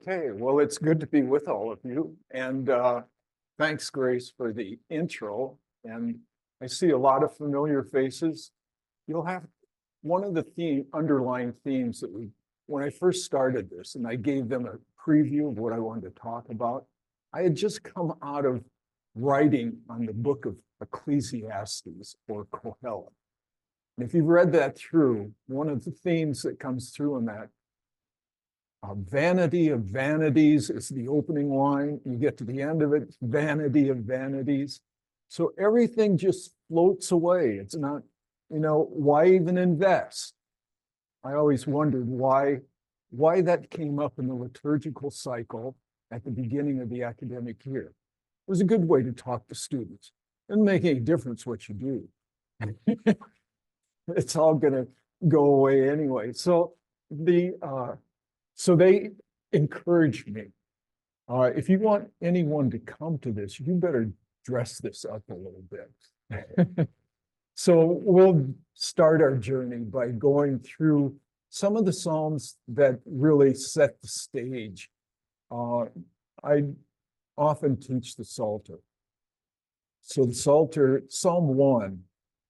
Okay, well, it's good to be with all of you. And thanks, Grace, for the intro. And I see a lot of familiar faces. You'll have one of the underlying themes that when I first started this, and I gave them a preview of what I wanted to talk about, I had just come out of writing on the book of Ecclesiastes or Kohelet. And if you've read that through, one of the themes that comes through in that, vanity of vanities is the opening line. You get to the end of it, vanity of vanities. So everything just floats away. It's not, why even invest? I always wondered why that came up in the liturgical cycle at the beginning of the academic year. It was a good way to talk to students. It doesn't make any difference what you do. It's all going to go away anyway. So they encouraged me. If you want anyone to come to this, you better dress this up a little bit. So we'll start our journey by going through some of the Psalms that really set the stage. I often teach the Psalter. So the Psalter, Psalm 1,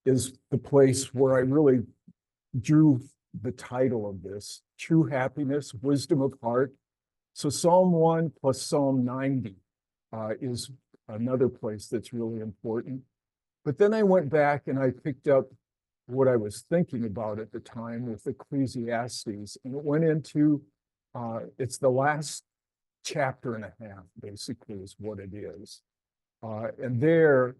is the place where I really drew the title of this, True Happiness, Wisdom of Heart. So Psalm 1 plus Psalm 90 is another place that's really important. But then I went back and I picked up what I was thinking about at the time with Ecclesiastes, and it went into, it's the last chapter and a half, basically, is what it is. And there,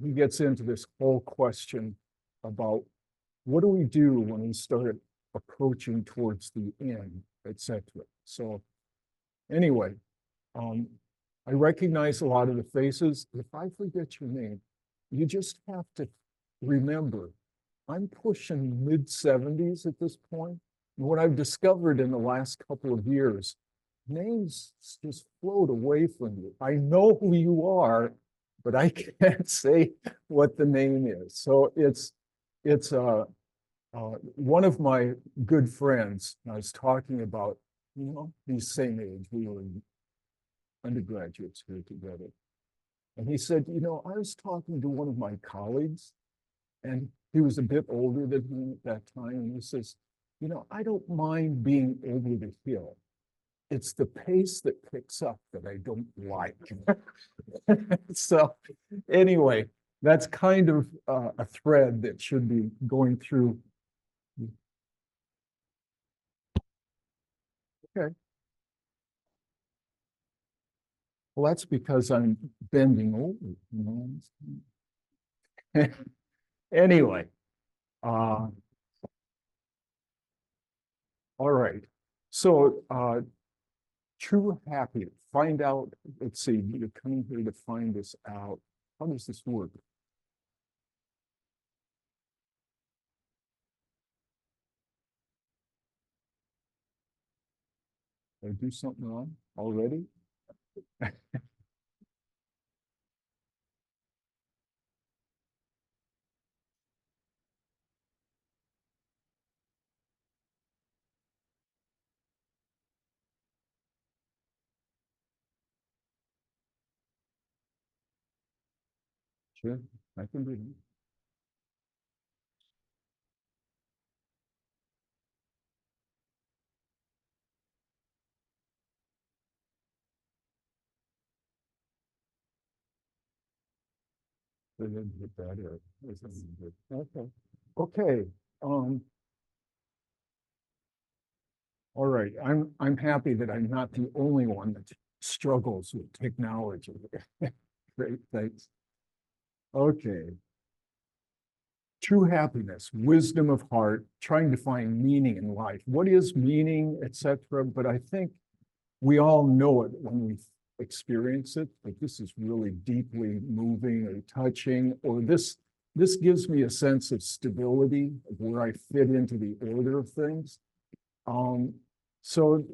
he gets into this whole question about what do we do when we start approaching towards the end, etc. So anyway, I recognize a lot of the faces. If I forget your name, you just have to remember, I'm pushing mid-70s at this point. And what I've discovered in the last couple of years, names just float away from you. I know who you are, but I can't say what the name is. So it's one of my good friends, I was talking about, he's same age, we were undergraduates here together. And he said, I was talking to one of my colleagues, and he was a bit older than me at that time. And he says, I don't mind being over the hill. It's the pace that picks up that I don't like. So anyway, that's kind of a thread that should be going through. Okay. Well, that's because I'm bending over. Anyway, all right. So true happiness. Find out. Let's see. You're coming here to find this out. How does this work? Did I do something wrong already? Sure, I can do that. Get that in. Okay. Okay. All right. I'm happy that I'm not the only one that struggles with technology. Great, thanks. Okay. True happiness, wisdom of heart, trying to find meaning in life. What is meaning, etc.? But I think we all know it when we experience it, but this is really deeply moving or touching, or this gives me a sense of stability, of where I fit into the order of things. So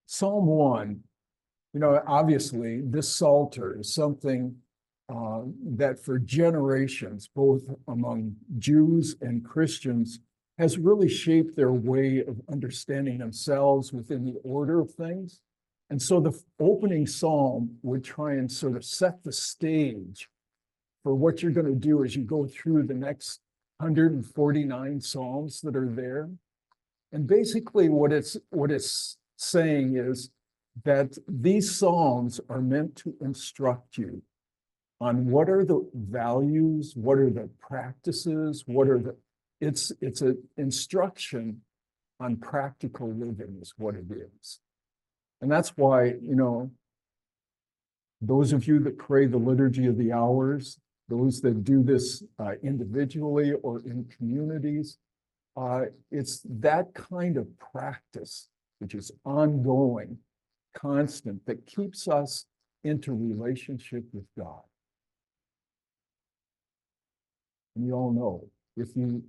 Psalm 1, obviously this Psalter is something that for generations, both among Jews and Christians, has really shaped their way of understanding themselves within the order of things. And so the opening psalm would try and sort of set the stage for what you're going to do as you go through the next 149 psalms that are there. And basically what it's saying is that these psalms are meant to instruct you on what are the values, what are the practices, it's an instruction on practical living is what it is. And that's why, those of you that pray the Liturgy of the Hours, those that do this individually or in communities, it's that kind of practice, which is ongoing, constant, that keeps us into relationship with God. And you all know, if you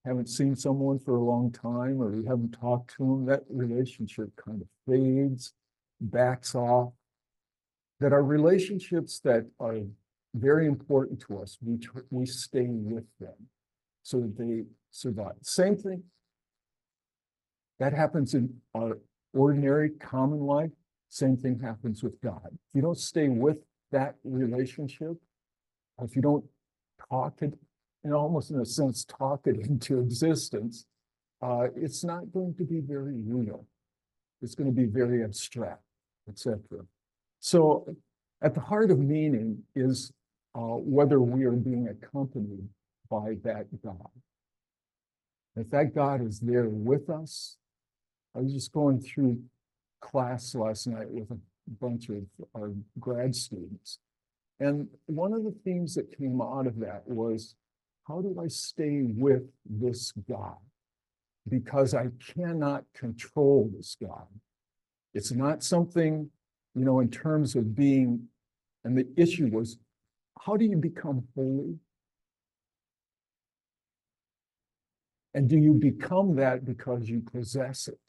haven't seen someone for a long time or you haven't talked to them, that relationship kind of fades, backs off. That our relationships that are very important to us, we stay with them so that they survive. Same thing that happens in our ordinary common life. Same thing happens with God. If you don't stay with that relationship, if you don't talk it, and almost in a sense talk it into existence, it's not going to be very real. It's going to be very abstract, etc. So at the heart of meaning is whether we are being accompanied by that God. If that God is there with us, I was just going through class last night with a bunch of our grad students. And one of the themes that came out of that was, how do I stay with this God? Because I cannot control this God. It's not something, in terms of being, and the issue was, how do you become holy? And do you become that because you possess it?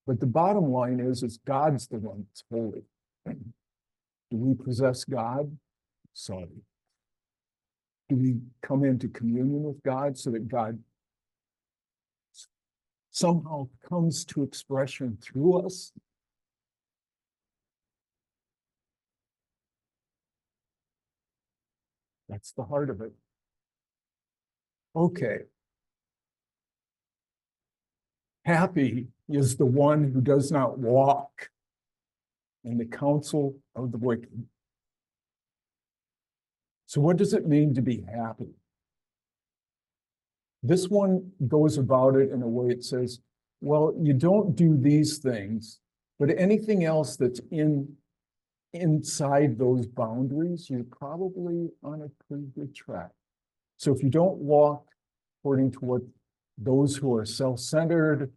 But the bottom line is God's the one that's holy. Do we possess God? Sorry. Do we come into communion with God so that God somehow comes to expression through us? That's the heart of it. Okay. Happy is the one who does not walk in the counsel of the wicked. So what does it mean to be happy? This one goes about it in a way it says, well, you don't do these things, but anything else that's inside those boundaries, you're probably on a pretty good track. So if you don't walk according to what those who are self-centered,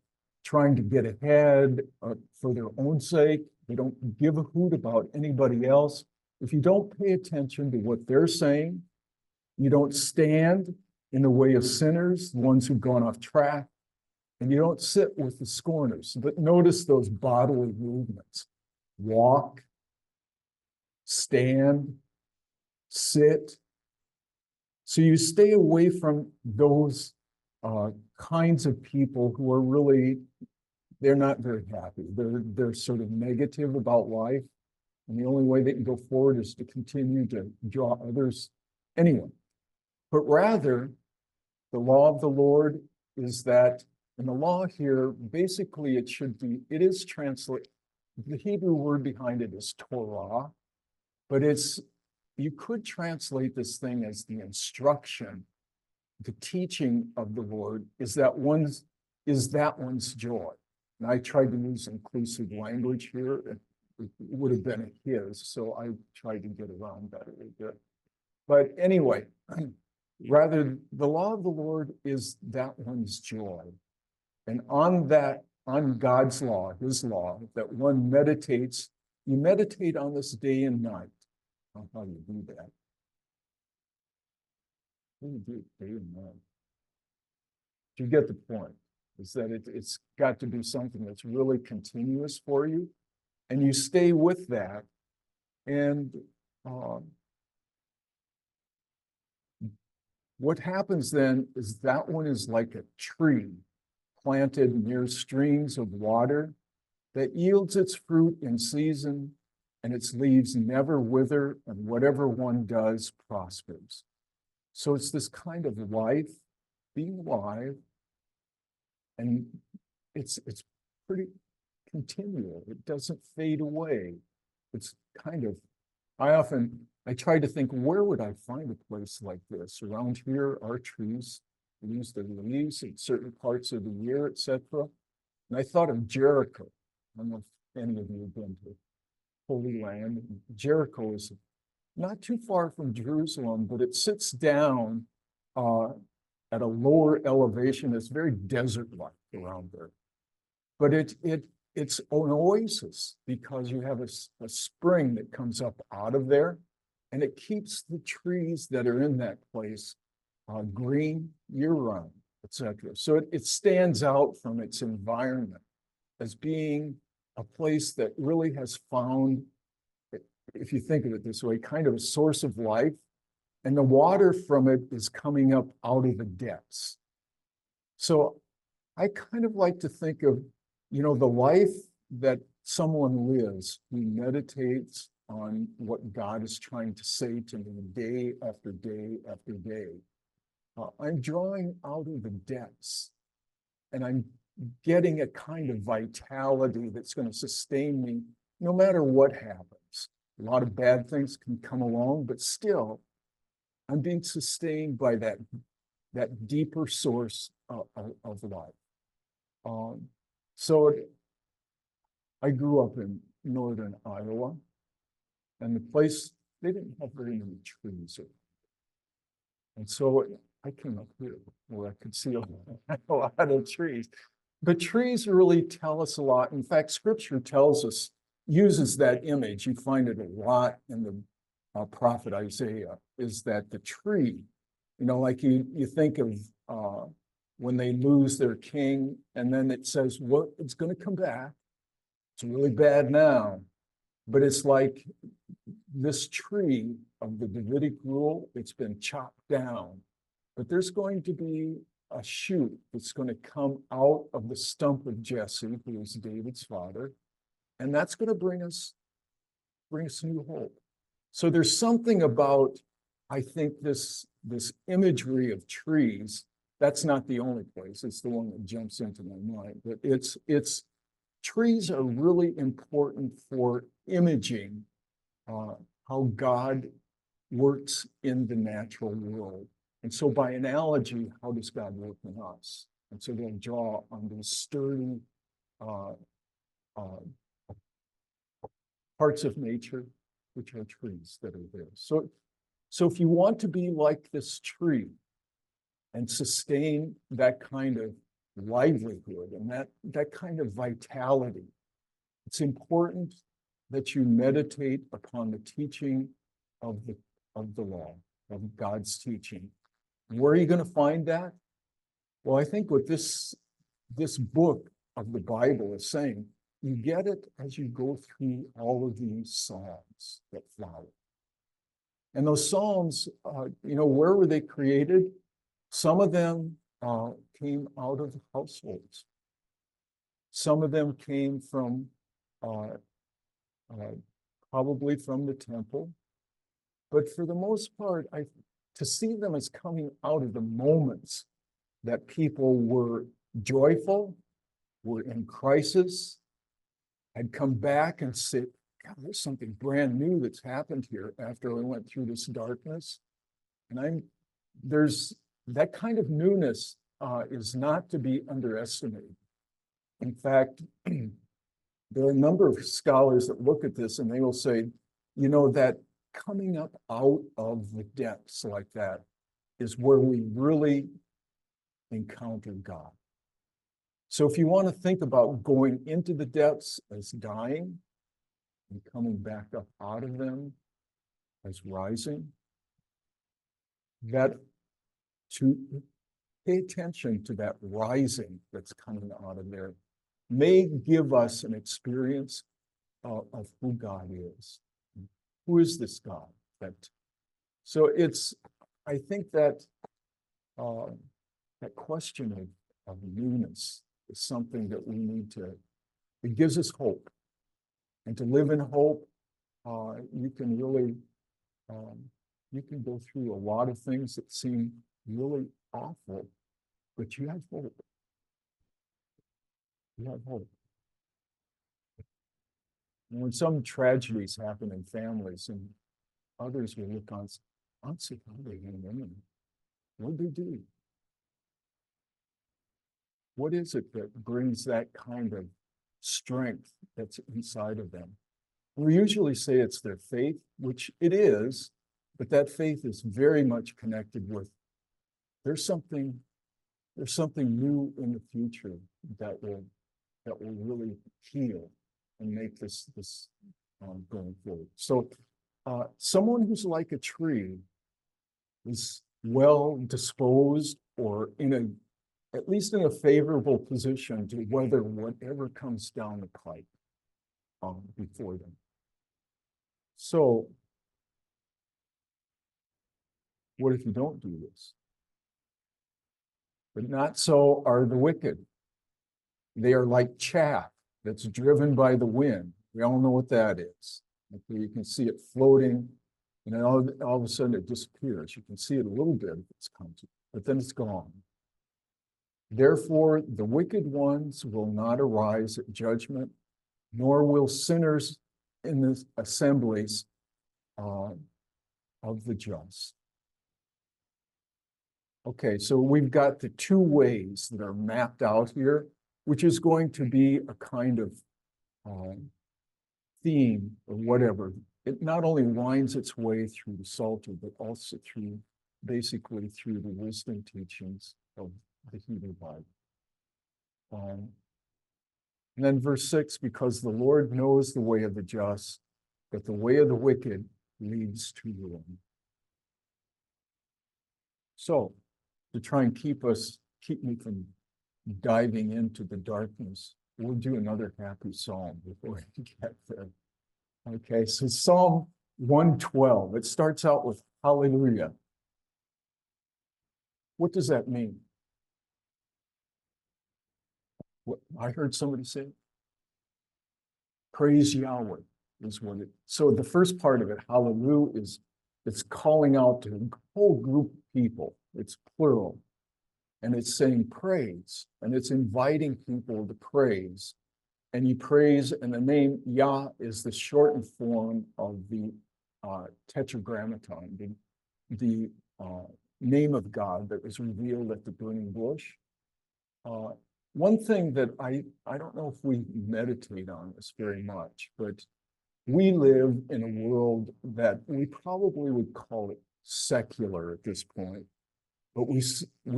trying to get ahead for their own sake, they don't give a hoot about anybody else. If you don't pay attention to what they're saying, you don't stand in the way of sinners, the ones who've gone off track, and you don't sit with the scorners. But notice those bodily movements. Walk, stand, sit. So you stay away from those kinds of people who are really, they're not very happy. They're sort of negative about life. And the only way they can go forward is to continue to draw others anyway. But rather, the law of the Lord is that, and the law here, basically it is translated, the Hebrew word behind it is Torah, but you could translate this thing as the instruction, the teaching of the Lord is that one's joy. And I tried to use inclusive language here. It would have been his, so I tried to get around that a little bit. But anyway, rather, the law of the Lord is that one's joy. And on God's law, his law, that one meditates, you meditate on this day and night. How do you do that? How do you do it day and night? You get the point, is that it's got to be something that's really continuous for you. And you stay with that. And What happens then is that one is like a tree planted near streams of water that yields its fruit in season, and its leaves never wither, and whatever one does prospers. So it's this kind of life, being alive, and it's pretty continual. It doesn't fade away. It's kind of, I try to think, where would I find a place like this? Around here, our trees lose their leaves in certain parts of the year, etc. And I thought of Jericho. I don't know if any of you have been to Holy Land. Jericho is not too far from Jerusalem, but it sits down at a lower elevation. It's very desert-like around there. But it's an oasis because you have a spring that comes up out of there, and it keeps the trees that are in that place green year-round, etc. So it stands out from its environment as being a place that really has found, if you think of it this way, kind of a source of life, and the water from it is coming up out of the depths. So I kind of like to think of, the life that someone lives who meditates on what God is trying to say to me day after day after day. I'm drawing out of the depths, and I'm getting a kind of vitality that's going to sustain me no matter what happens. A lot of bad things can come along, but still, I'm being sustained by that deeper source of life. So I grew up in northern Iowa, and the place, they didn't have very many trees. And so I came up here where I could see a lot of trees. But trees really tell us a lot. In fact, Scripture uses that image. You find it a lot in the prophet Isaiah, is that the tree, like you think of when they lose their king, and then it says, well, it's going to come back. It's really bad now, but it's like this tree of the Davidic rule, it's been chopped down, but there's going to be a shoot that's going to come out of the stump of Jesse, who is David's father, and that's going to bring us new hope. So there's something about, I think, this imagery of trees. That's not the only place. It's the one that jumps into my mind. But trees are really important for imaging how God works in the natural world. And so by analogy, how does God work in us? And so they'll draw on these sturdy parts of nature, which are trees that are there. So if you want to be like this tree and sustain that kind of livelihood and that kind of vitality, it's important that you meditate upon the teaching of the law, of God's teaching. Where are you going to find that? Well, I think what this book of the Bible is saying, you get it as you go through all of these psalms that flower. And those psalms, where were they created? Some of them came out of households. Some of them came from probably from the temple. But for the most part, to see them as coming out of the moments that people were joyful, were in crisis, had come back and said, God, there's something brand new that's happened here after I went through this darkness. And there's that kind of newness is not to be underestimated. In fact, there are a number of scholars that look at this and they will say, that coming up out of the depths like that is where we really encounter God. So if you want to think about going into the depths as dying and coming back up out of them as rising, that to pay attention to that rising that's coming out of there may give us an experience of who God is. Who is this God? So I think that uh, that question of newness is something that we need to, it gives us hope. And to live in hope, you can really, you can go through a lot of things that seem really awful, but you have hope. You have hope. And when some tragedies happen in families, and others will look on, I'd say, how are they going to what did they do? What is it that brings that kind of strength that's inside of them? We usually say it's their faith, which it is, but that faith is very much connected with there's something new in the future that will really heal and make this going forward. So someone who's like a tree is well disposed or at least in a favorable position to weather whatever comes down the pipe before them. So what if you don't do this? But not so are the wicked. They are like chaff that's driven by the wind. We all know what that is. Okay, you can see it floating, and then all of a sudden it disappears. You can see it a little bit if it's come to, but then it's gone. Therefore, the wicked ones will not arise at judgment, nor will sinners in the assemblies of the just. Okay, so we've got the two ways that are mapped out here, which is going to be a kind of theme or whatever. It not only winds its way through the Psalter, but also basically through the wisdom teachings of the Hebrew Bible. And then verse 6, because the Lord knows the way of the just, but the way of the wicked leads to ruin. So, to try and keep me from diving into the darkness, we'll do another happy psalm before we get there. Okay, so Psalm 112, it starts out with hallelujah. What does that mean? What I heard somebody say, praise Yahweh is what it. So the first part of it, hallelujah, is it's calling out to a whole group of people. It's plural, and it's saying praise, and it's inviting people to praise. And you praise, and the name Yah is the shortened form of the tetragrammaton, the name of God that was revealed at the burning bush. One thing that I don't know if we meditate on this very much, but we live in a world that we probably would call it secular at this point, but we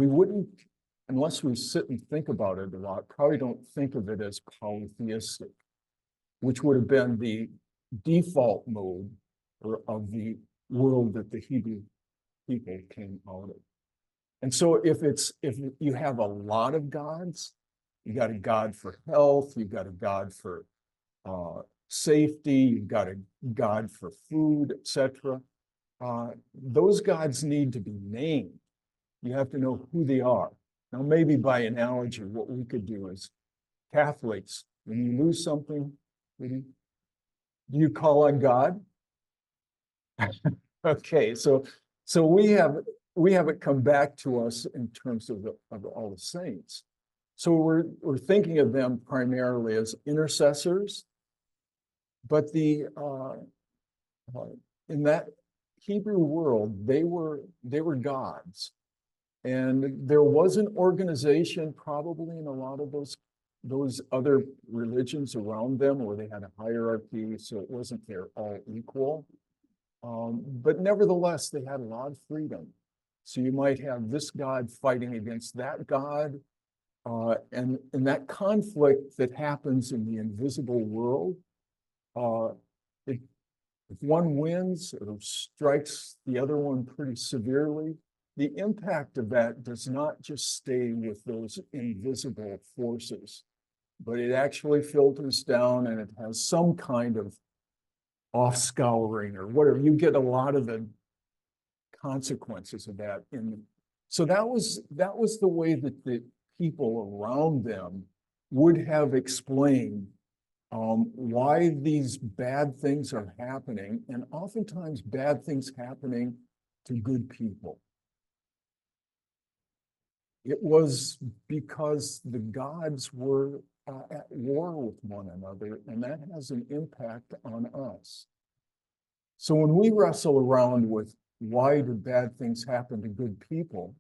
wouldn't, unless we sit and think about it a lot, probably don't think of it as polytheistic, which would have been the default mode of the world that the Hebrew people came out of. And so if you have a lot of gods, you got a God for health, you've got a God for safety, you've got a God for food, etc. Those gods need to be named. You have to know who they are. Now, maybe by analogy, what we could do is Catholics, when you lose something, do you call on God? Okay, so we have it come back to us in terms of all the saints. So we're thinking of them primarily as intercessors, but in that Hebrew world, they were gods. And there was an organization probably in a lot of those other religions around them where they had a hierarchy, so it wasn't they're all equal. But nevertheless, they had a lot of freedom. So you might have this God fighting against that God, and that conflict that happens in the invisible world, if one wins or strikes the other one pretty severely, the impact of that does not just stay with those invisible forces, but it actually filters down and it has some kind of off-scouring or whatever. You get a lot of the consequences of that in So that was the way that the people around them would have explained why these bad things are happening, and oftentimes bad things happening to good people. It was because the gods were at war with one another, and that has an impact on us. So when we wrestle around with why do bad things happen to good people,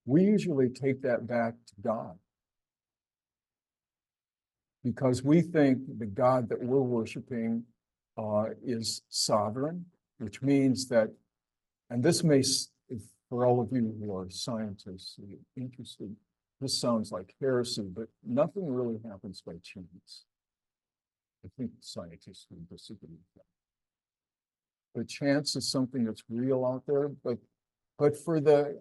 we usually take that back to God. Because we think the God that we're worshiping is sovereign, which means that, and this may, for all of you who are scientists who are interested, this sounds like heresy, but nothing really happens by chance. I think scientists would disagree with that. But chance is something that's real out there, but for the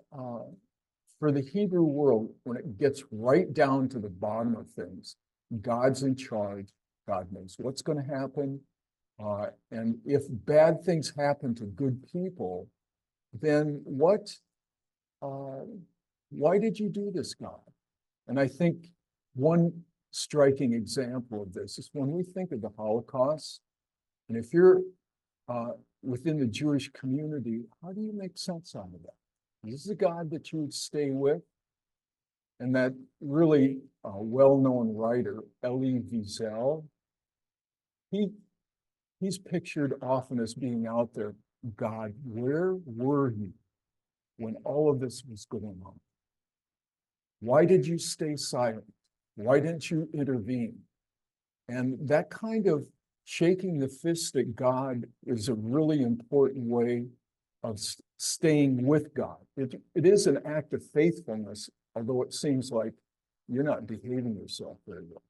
Hebrew world, when it gets right down to the bottom of things, God's in charge. God knows what's going to happen. And if bad things happen to good people, then why did you do this, God? And I think one striking example of this is when we think of the Holocaust, and if you're within the Jewish community, how do you make sense out of that? Is this a God that you would stay with? And that really well-known writer, Elie Wiesel, he's pictured often as being out there. God, where were you when all of this was going on? Why did you stay silent? Why didn't you intervene? And that kind of shaking the fist at God is a really important way of staying with God. It is an act of faithfulness, although it seems like you're not behaving yourself very well.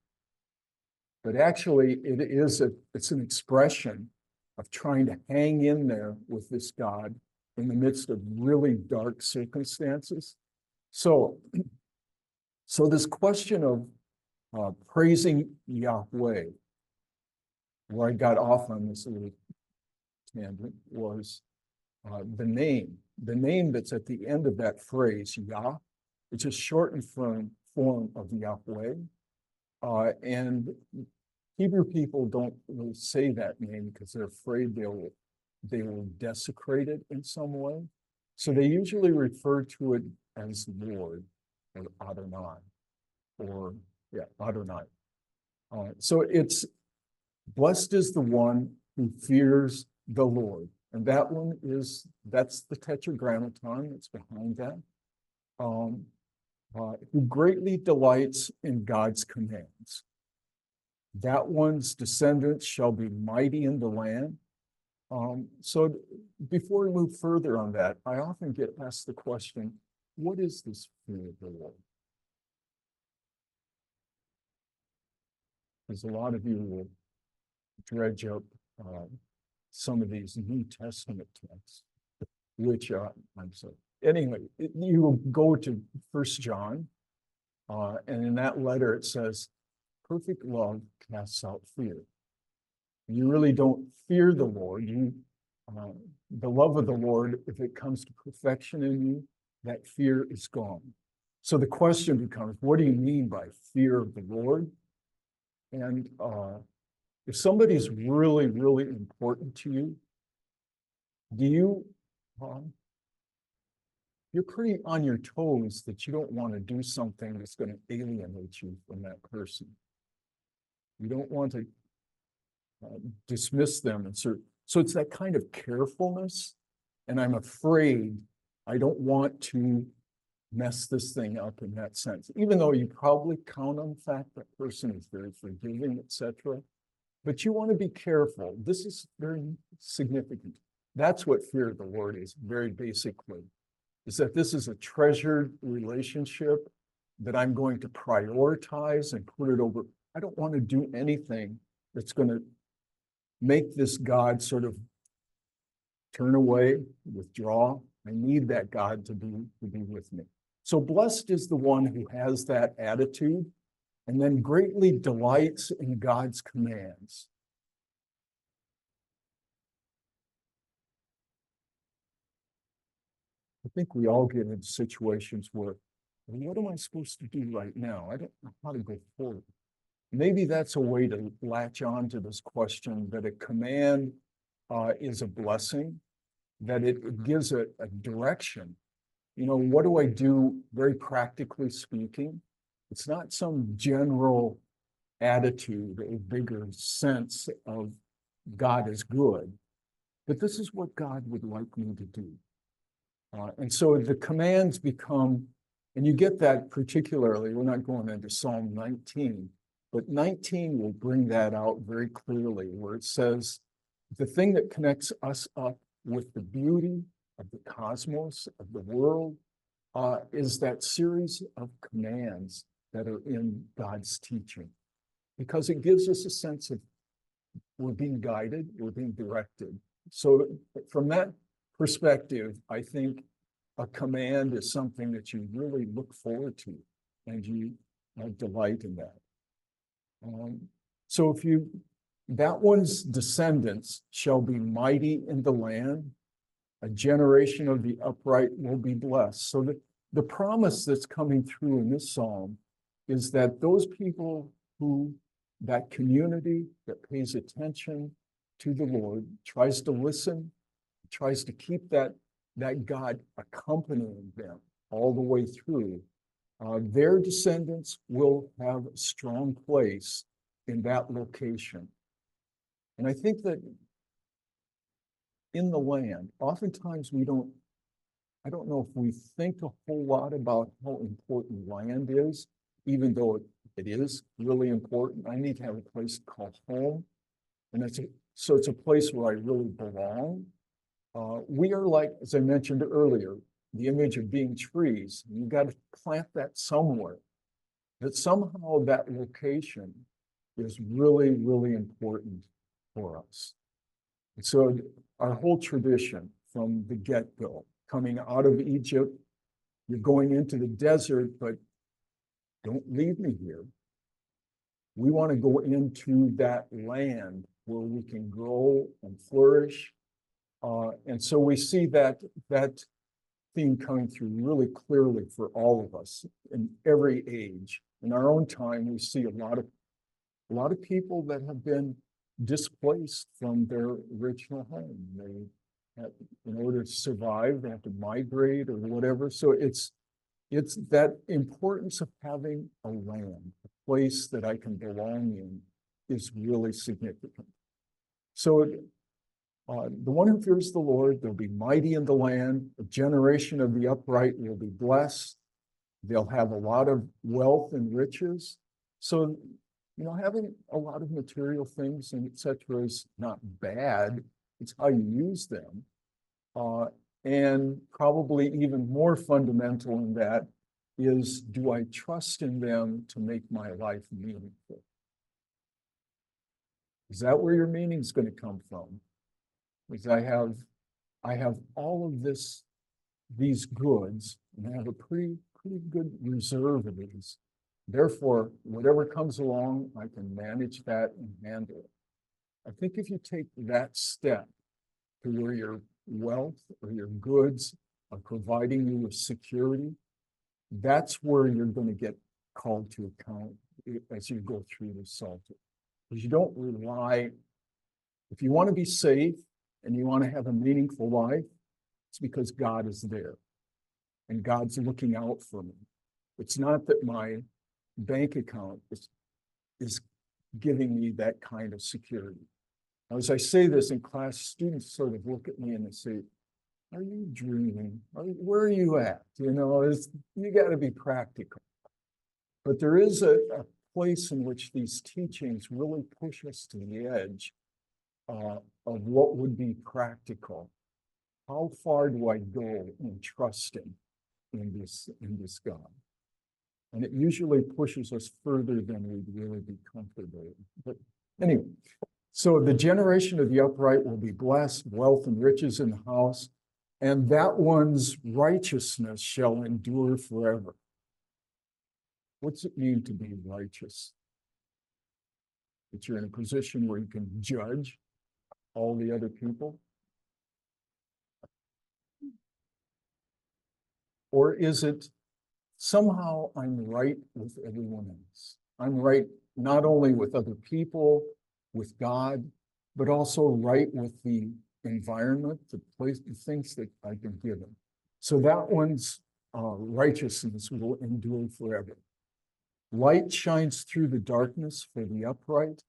But actually, it's an expression of trying to hang in there with this God in the midst of really dark circumstances. So this question of praising Yahweh, where I got off on this little tangent, was the name that's at the end of that phrase, Yah. It's a shortened form of Yahweh. And Hebrew people don't really say that name because they're afraid they will desecrate it in some way. So they usually refer to it as Lord or Adonai, or Adonai. So it's blessed is the one who fears the Lord. And that's the tetragrammaton that's behind that. Who greatly delights in God's commands. That one's descendants shall be mighty in the land. So before we move further on that, I often get asked the question, what is this fear of the Lord? Because a lot of you will dredge up some of these New Testament texts, which I'm sorry. Anyway, you will go to 1 John, and in that letter it says, perfect love casts out fear. You really don't fear the Lord. The love of the Lord, if it comes to perfection in you, that fear is gone. So the question becomes, what do you mean by fear of the Lord? And if somebody's really, really important to you, you're pretty on your toes that you don't want to do something that's going to alienate you from that person. You don't want to dismiss them. So it's that kind of carefulness. And I'm afraid I don't want to mess this thing up in that sense, even though you probably count on the fact that person is very forgiving, etc. But you want to be careful. This is very significant. That's what fear of the Lord is, very basically, is that this is a treasured relationship that I'm going to prioritize and put it over. I don't want to do anything that's going to make this God sort of turn away, withdraw. I need that God to be with me. So blessed is the one who has that attitude and then greatly delights in God's commands. think we all get in situations where, what am I supposed to do right now? I don't know how to go forward. Maybe that's a way to latch on to this question that a command is a blessing, that it gives a direction. You know, what do I do very practically speaking? It's not some general attitude or bigger sense of God is good, but this is what God would like me to do. And so the commands become, and you get that particularly, we're not going into Psalm 19, but 19 will bring that out very clearly, where it says, the thing that connects us up with the beauty of the cosmos, of the world, is that series of commands that are in God's teaching, because it gives us a sense of we're being guided, we're being directed. So from that perspective, I think a command is something that you really look forward to, and you delight in that. So that one's descendants shall be mighty in the land, a generation of the upright will be blessed. So the promise that's coming through in this psalm is that those people that community that pays attention to the Lord, tries to listen, tries to keep that God accompanying them all the way through, their descendants will have a strong place in that location. And I think that in the land, oftentimes I don't know if we think a whole lot about how important land is, even though it is really important. I need to have a place to call home. And so it's a place where I really belong. We are like, as I mentioned earlier, the image of being trees. You've got to plant that somewhere. That somehow that location is really, really important for us. And so our whole tradition from the get-go, coming out of Egypt, you're going into the desert, but don't leave me here. We want to go into that land where we can grow and flourish. And so we see that theme coming through really clearly for all of us in every age. In our own time, we see a lot of people that have been displaced from their original home. They have, in order to survive, they have to migrate or whatever. So it's that importance of having a land, a place that I can belong in, is really significant. So the one who fears the Lord, they'll be mighty in the land. A generation of the upright will be blessed. They'll have a lot of wealth and riches. So, you know, having a lot of material things and et cetera is not bad. It's how you use them. And probably even more fundamental in that is, do I trust in them to make my life meaningful? Is that where your meaning is going to come from? Because I have all of these goods, and I have a pretty good reserve of these. Therefore, whatever comes along, I can manage that and handle it. I think if you take that step to where your wealth or your goods are providing you with security, that's where you're going to get called to account as you go through the Psalter. Because you don't rely, if you want to be safe and you want to have a meaningful life, it's because God is there and God's looking out for me. It's not that my bank account is giving me that kind of security. Now, as I say this in class, students sort of look at me and they say, are you dreaming? Where are you at? You know, you got to be practical. But there is a place in which these teachings really push us to the edge of what would be practical. How far do I go in trusting in this God? And it usually pushes us further than we'd really be comfortable. But anyway, so the generation of the upright will be blessed, wealth and riches in the house, and that one's righteousness shall endure forever. What's it mean to be righteous? That you're in a position where you can judge all the other people? Or is it somehow I'm right with everyone else? I'm right not only with other people, with God, but also right with the environment, the place, the things that I've been given. So that one's righteousness will endure forever. Light shines through the darkness for the upright.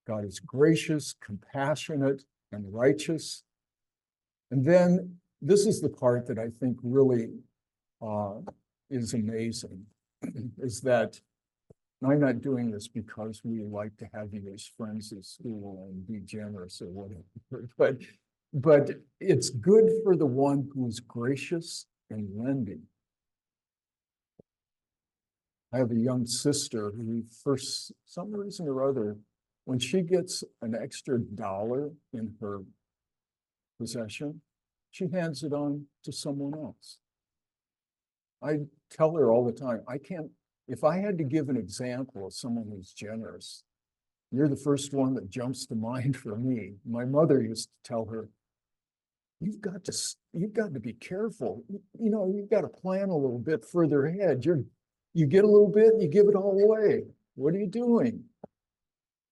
God is gracious, compassionate, and righteous. And then this is the part that I think really is amazing, is that I'm not doing this because we like to have you as friends at school and be generous or whatever, but it's good for the one who is gracious and lending. I have a young sister who, for some reason or other, when she gets an extra $1 in her possession, she hands it on to someone else. I tell her all the time, if I had to give an example of someone who's generous, you're the first one that jumps to mind for me. My mother used to tell her, you've got to be careful. You've got to plan a little bit further ahead. You get a little bit, you give it all away. What are you doing?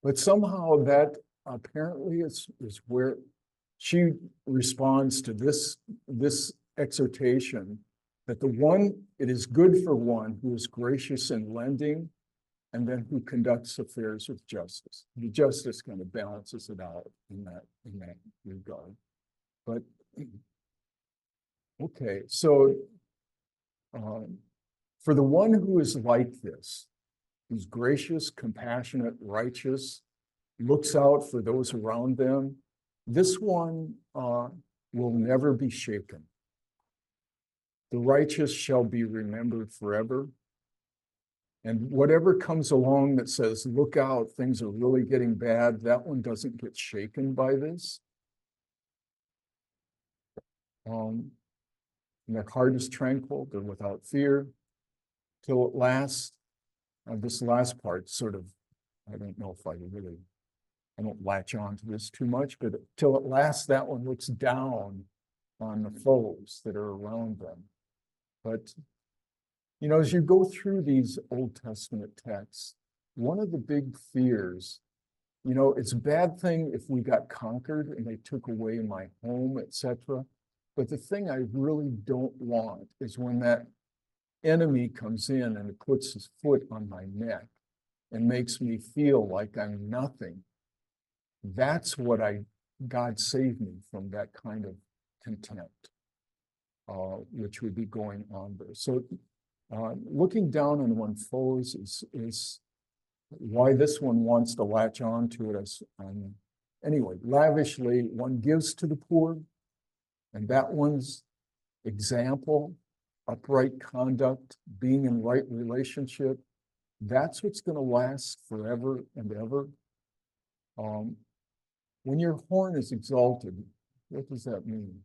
But somehow that apparently is where she responds to this exhortation, that it is good for one who is gracious in lending and then who conducts affairs with justice. The justice kind of balances it out in that regard. But okay, so for the one who is like this, who's gracious, compassionate, righteous, looks out for those around them, this one will never be shaken. The righteous shall be remembered forever. And whatever comes along that says, look out, things are really getting bad, that one doesn't get shaken by this. And their heart is tranquil, they're without fear, till at last, this last part sort of, I don't know if I don't latch on to this too much, but till at last that one looks down on the foes that are around them. But, as you go through these Old Testament texts, one of the big fears, it's a bad thing if we got conquered and they took away my home, etc. But the thing I really don't want is when that enemy comes in and puts his foot on my neck and makes me feel like I'm nothing. That's what God saved me from, that kind of contempt, which would be going on there. So looking down on one's foes is why this one wants to latch on to it. Anyway, lavishly, one gives to the poor, and that one's example, upright conduct, being in right relationship, that's what's going to last forever and ever. When your horn is exalted, what does that mean?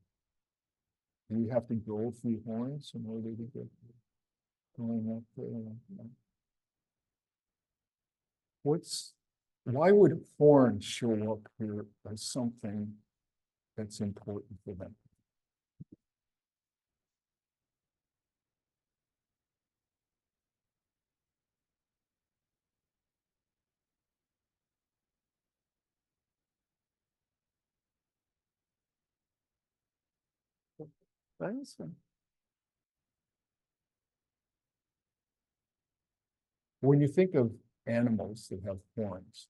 Do we have to grow a few horns in order to get going up there? Why would horns show up here as something that's important for them? When you think of animals that have horns,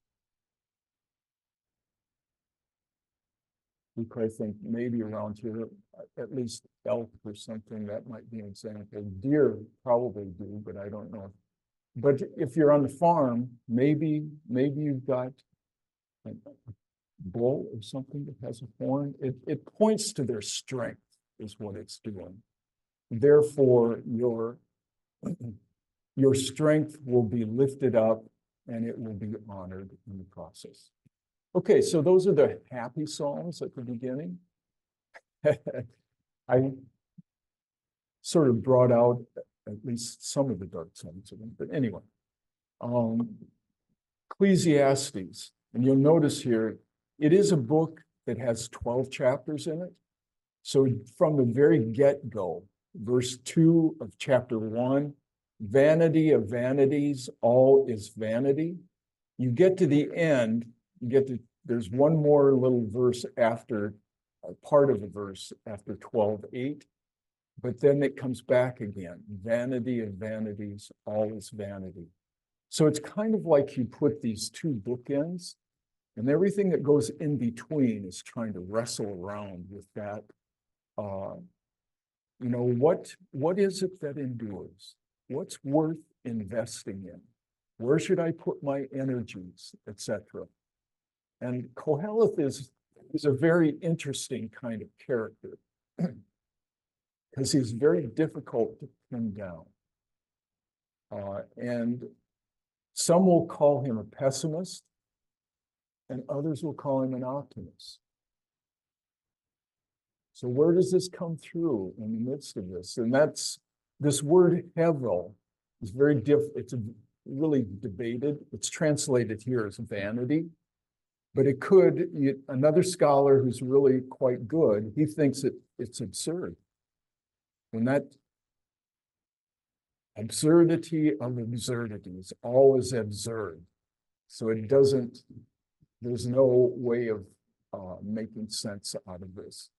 we probably think maybe around here, at least elk or something, that might be an example. Deer probably do, but I don't know. But if you're on the farm, maybe you've got a bull or something that has a horn. It points to their strength, is what it's doing. Therefore, your strength will be lifted up and it will be honored in the process. Okay, so those are the happy psalms at the beginning. I sort of brought out at least some of the dark sides of them, but anyway. Ecclesiastes, and you'll notice here, it is a book that has 12 chapters in it. So from the very get-go, verse 2 of chapter 1, vanity of vanities, all is vanity. You get to the end, there's one more little verse after, part of the verse after 12:8, but then it comes back again. Vanity of vanities, all is vanity. So it's kind of like you put these two bookends, and everything that goes in between is trying to wrestle around with that. What is it that endures? What's worth investing in? Where should I put my energies, etc.? And Koheleth is a very interesting kind of character because he's very difficult to pin down. And some will call him a pessimist, and others will call him an optimist. So where does this come through in the midst of this? And that's this word hevel is very it's really debated. It's translated here as vanity, but it could, another scholar who's really quite good, he thinks it's absurd. And that absurdity of absurdities, all is absurd. So it doesn't, there's no way of making sense out of this.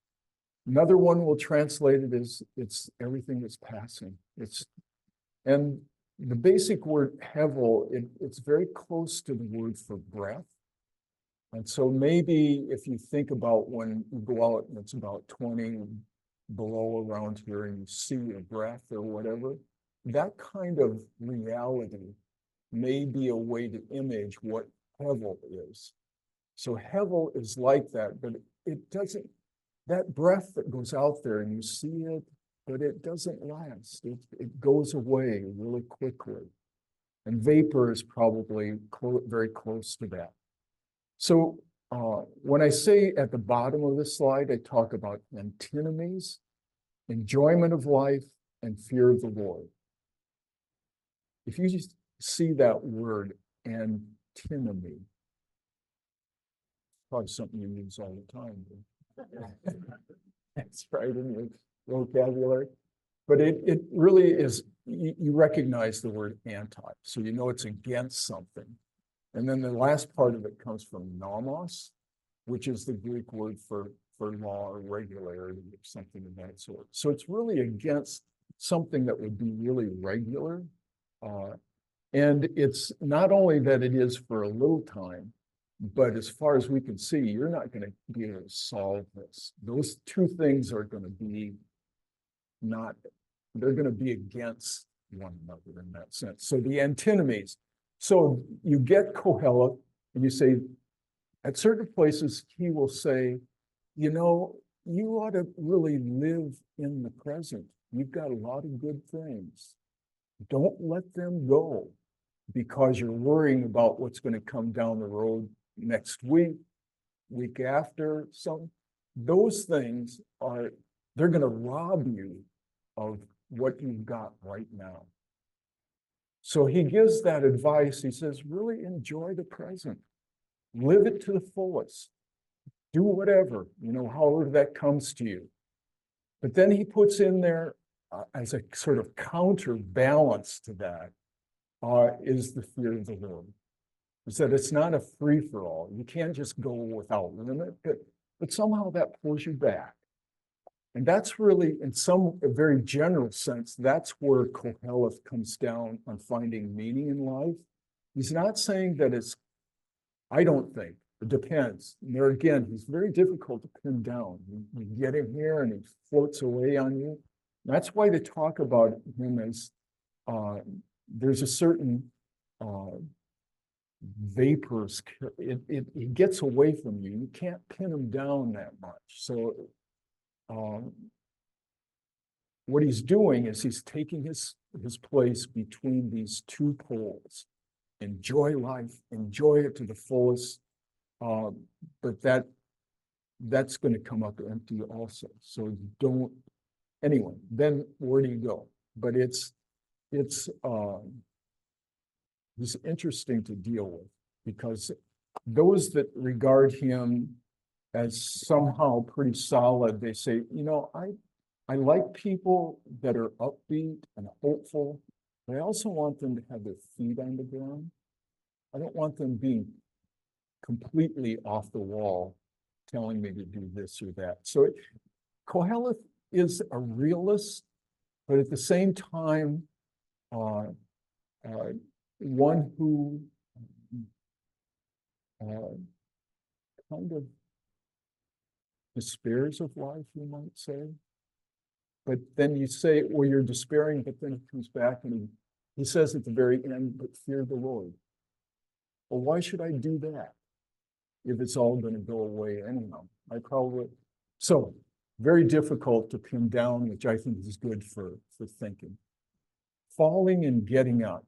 Another one will translate it as it's everything that's passing. And the basic word hevel, it's very close to the word for breath. And so maybe if you think about when you go out and it's about 20 below around here and you see your breath or whatever, that kind of reality may be a way to image what hevel is. So hevel is like that, but it doesn't, that breath that goes out there and you see it, but it doesn't last. It goes away really quickly. And vapor is probably very close to that. So when I say at the bottom of this slide, I talk about antinomies, enjoyment of life, and fear of the Lord. If you just see that word, antinomy, probably something you use all the time. That's right in your vocabulary. But it really is, you recognize the word anti, so you know it's against something. And then the last part of it comes from nomos, which is the Greek word for law or regularity or something of that sort. So it's really against something that would be really regular. And it's not only that it is for a little time, but as far as we can see, you're not going to be able to solve this. Those two things are going to be they're going to be against one another in that sense. So the antinomies. So you get Koheleth and you say, at certain places, he will say, you ought to really live in the present. You've got a lot of good things. Don't let them go because you're worrying about what's going to come down the road next week after. Those things they're going to rob you of what you've got right now. So he gives that advice. He says, really enjoy the present. Live it to the fullest. Do whatever, however that comes to you. But then he puts in there as a sort of counterbalance to that is the fear of the Lord. He said it's not a free-for-all. You can't just go without limit, but somehow that pulls you back. And that's really, in a very general sense, that's where Koheleth comes down on finding meaning in life. He's not saying that I don't think, it depends. And there again, he's very difficult to pin down. You get him here and he floats away on you. That's why they talk about him as there's a certain vapors. It gets away from you. You can't pin him down that much. So what he's doing is he's taking his place between these two poles. Enjoy life, enjoy it to the fullest, but that's going to come up empty also. So don't. Anyway, then where do you go? But it's interesting to deal with because those that regard him as somehow pretty solid, they say, I like people that are upbeat and hopeful, but I also want them to have their feet on the ground. I don't want them being completely off the wall, telling me to do this or that. So Koheleth is a realist, but at the same time, one who kind of despairs of life, you might say. But then you say, well, you're despairing, but then it comes back and he says at the very end, but fear the Lord. Well, why should I do that if it's all going to go away anyhow? So very difficult to pin down, which I think is good for thinking. Falling and getting up.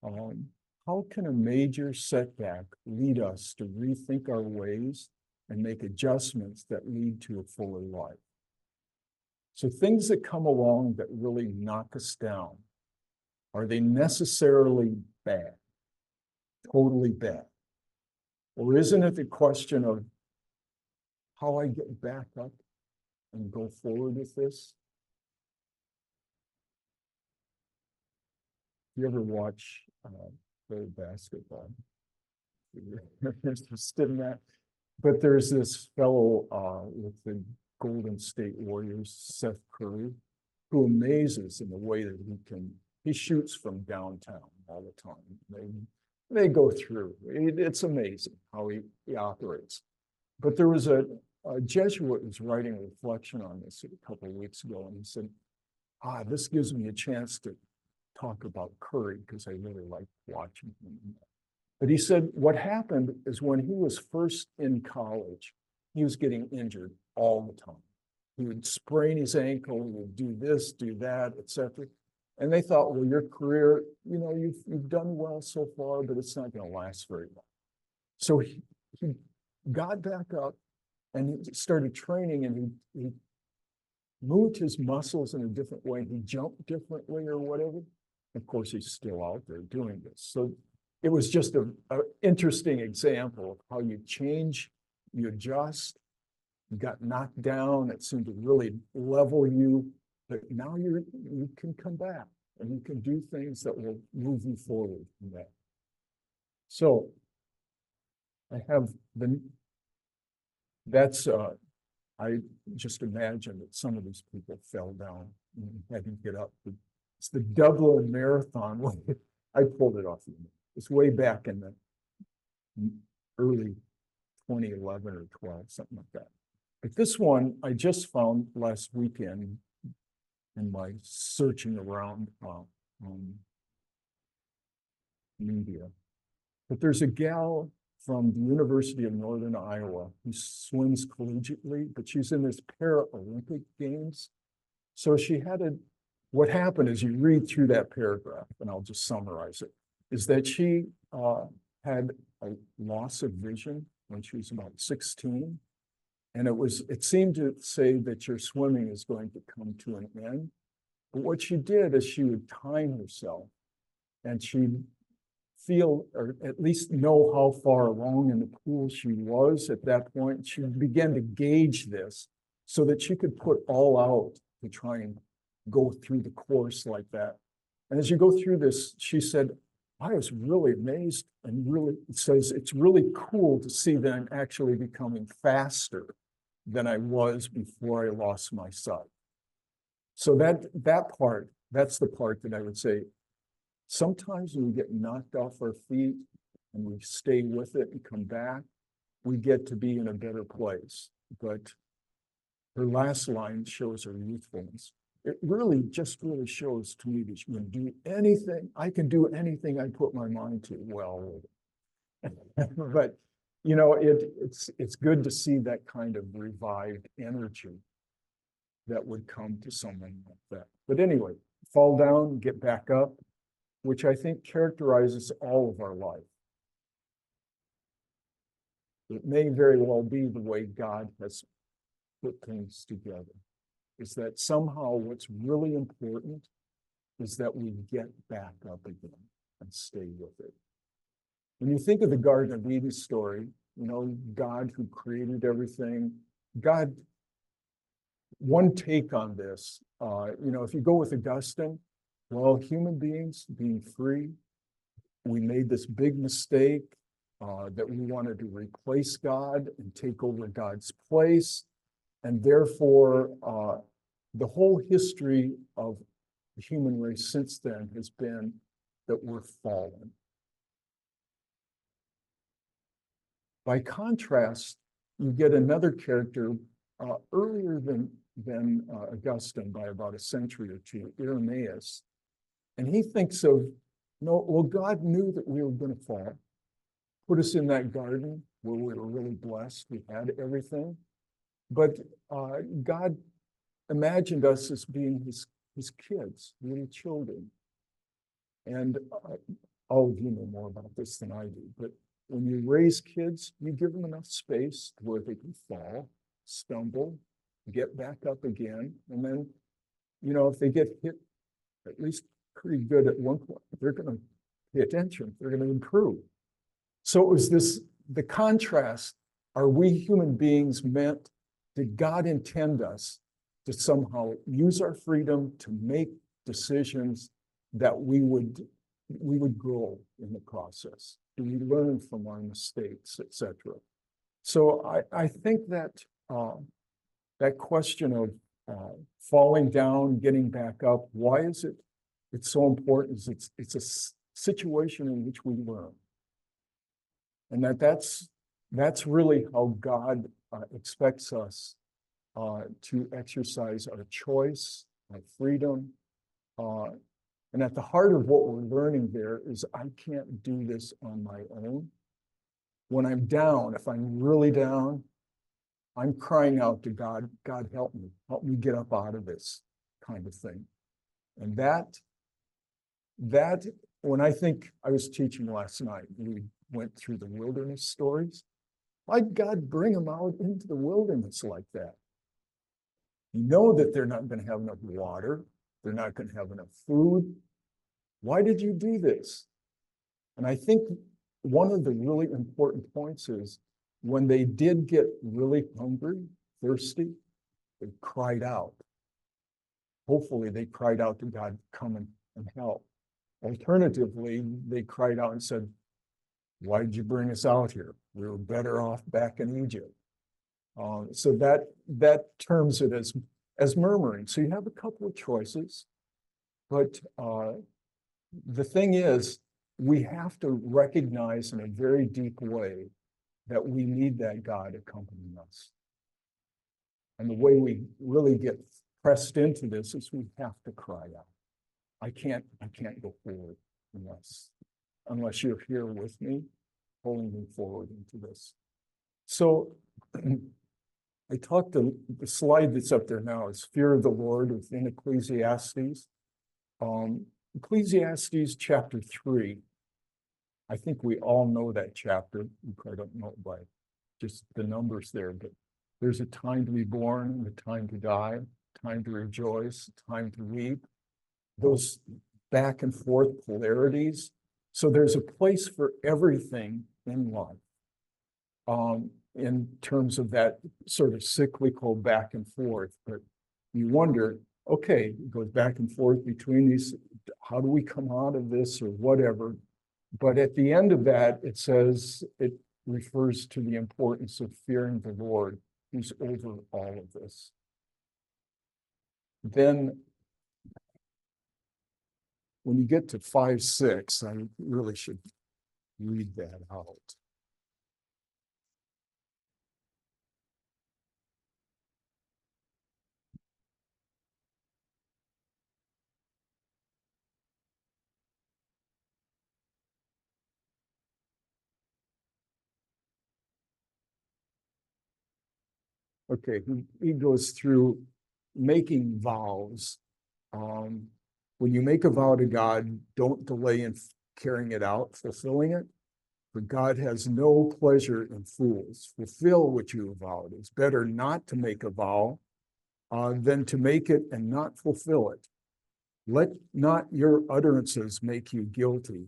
How can a major setback lead us to rethink our ways and make adjustments that lead to a fuller life? So things that come along that really knock us down, are they necessarily bad? Totally bad? Or isn't it the question of how I get back up and go forward with this? You ever watch play basketball? You're interested in that? But there's this fellow with the Golden State Warriors, Seth Curry, who amazes in the way that he shoots from downtown all the time. They go through. It's amazing how he operates. But there was a Jesuit was writing a reflection on this a couple of weeks ago, and he said, this gives me a chance to talk about Curry because I really like watching him. But he said what happened is when he was first in college, he was getting injured all the time. He would sprain his ankle, he would do this, do that, etc. And they thought, well, your career, you've done well so far, but it's not going to last very long. So he got back up and he started training, and he moved his muscles in a different way. He jumped differently or whatever. Of course, he's still out there doing this. So it was just an interesting example of how you change, you adjust. You got knocked down, it seemed to really level you, but now you can come back and you can do things that will move you forward from that. So I have I just imagine that some of these people fell down and had to get up. It's the Dublin Marathon. I pulled it off. It's way back in the early 2011 or 12, something like that. But this one I just found last weekend in my searching around media. But there's a gal from the University of Northern Iowa who swims collegiately, but she's in this Paralympic Games. So what happened is, you read through that paragraph, and I'll just summarize it, is that she had a loss of vision when she was about 16. And it seemed to say that your swimming is going to come to an end. But what she did is she would time herself, and she'd feel, or at least know how far along in the pool she was at that point. She began to gauge this so that she could put all out to try and go through the course like that. And as you go through this, she said, I was really amazed, and really, it says it's really cool to see that I'm actually becoming faster than I was before I lost my sight. So that part, that's the part that I would say, sometimes when we get knocked off our feet and we stay with it and come back, we get to be in a better place. But her last line shows her youthfulness. It really shows to me that you can do anything. I can do anything I put my mind to. Well, but it's good to see that kind of revived energy that would come to someone like that. But anyway, fall down, get back up, which I think characterizes all of our life. It may very well be the way God has put things together, is that somehow what's really important is that we get back up again and stay with it. When you think of the Garden of Eden story, God who created everything, God one take on this, if you go with Augustine, well, human beings being free, we made this big mistake that we wanted to replace God and take over God's place. And therefore, the whole history of the human race since then has been that we're fallen. By contrast, you get another character earlier than Augustine by about a century or two, Irenaeus. And he thinks of, no, well, God knew that we were going to fall, put us in that garden where we were really blessed, we had everything. But God imagined us as being his kids, little children. And all of you know more about this than I do, but when you raise kids, you give them enough space where they can fall, stumble, get back up again. And then, if they get hit at least pretty good at one point, they're going to pay attention, they're going to improve. So it was the contrast. Are we human beings meant, did God intend us to somehow use our freedom to make decisions that we would grow in the process? Do we learn from our mistakes, etc.? So I think that that question of falling down, getting back up, why is it's so important? Is it's a situation in which we learn, and that's really how God expects us to exercise our choice, our freedom. And at the heart of what we're learning there is I can't do this on my own. When I'm down, if I'm really down, I'm crying out to God, God, help me get up out of this kind of thing. And that, when I was teaching last night, we went through the wilderness stories. Why'd God bring them out into the wilderness like that? You know that they're not going to have enough water. They're not going to have enough food. Why did you do this? And I think one of the really important points is when they did get really hungry, thirsty, they cried out. Hopefully they cried out to God, come and help. Alternatively, they cried out and said, why did you bring us out here? We were better off back in Egypt. So that terms it as murmuring. So you have a couple of choices, but the thing is, we have to recognize in a very deep way that we need that God accompanying us. And the way we really get pressed into this is we have to cry out. I can't go forward unless you're here with me, pulling me forward into this. So I talked to the slide that's up there now is fear of the Lord within Ecclesiastes. Ecclesiastes chapter 3. I think we all know that chapter. You probably don't know it by just the numbers there, but there's a time to be born and a time to die, time to rejoice, time to weep. Those back and forth polarities. So there's a place for everything in life in terms of that sort of cyclical back and forth. But you wonder, okay, it goes back and forth between these. How do we come out of this or whatever? But at the end of that, it says, it refers to the importance of fearing the Lord, who's over all of this. Then when you get to 5:6, I really should read that out. Okay, he goes through making vows. When you make a vow to God, don't delay in carrying it out, fulfilling it. For God has no pleasure in fools. Fulfill what you have vowed. It's better not to make a vow than to make it and not fulfill it. Let not your utterances make you guilty,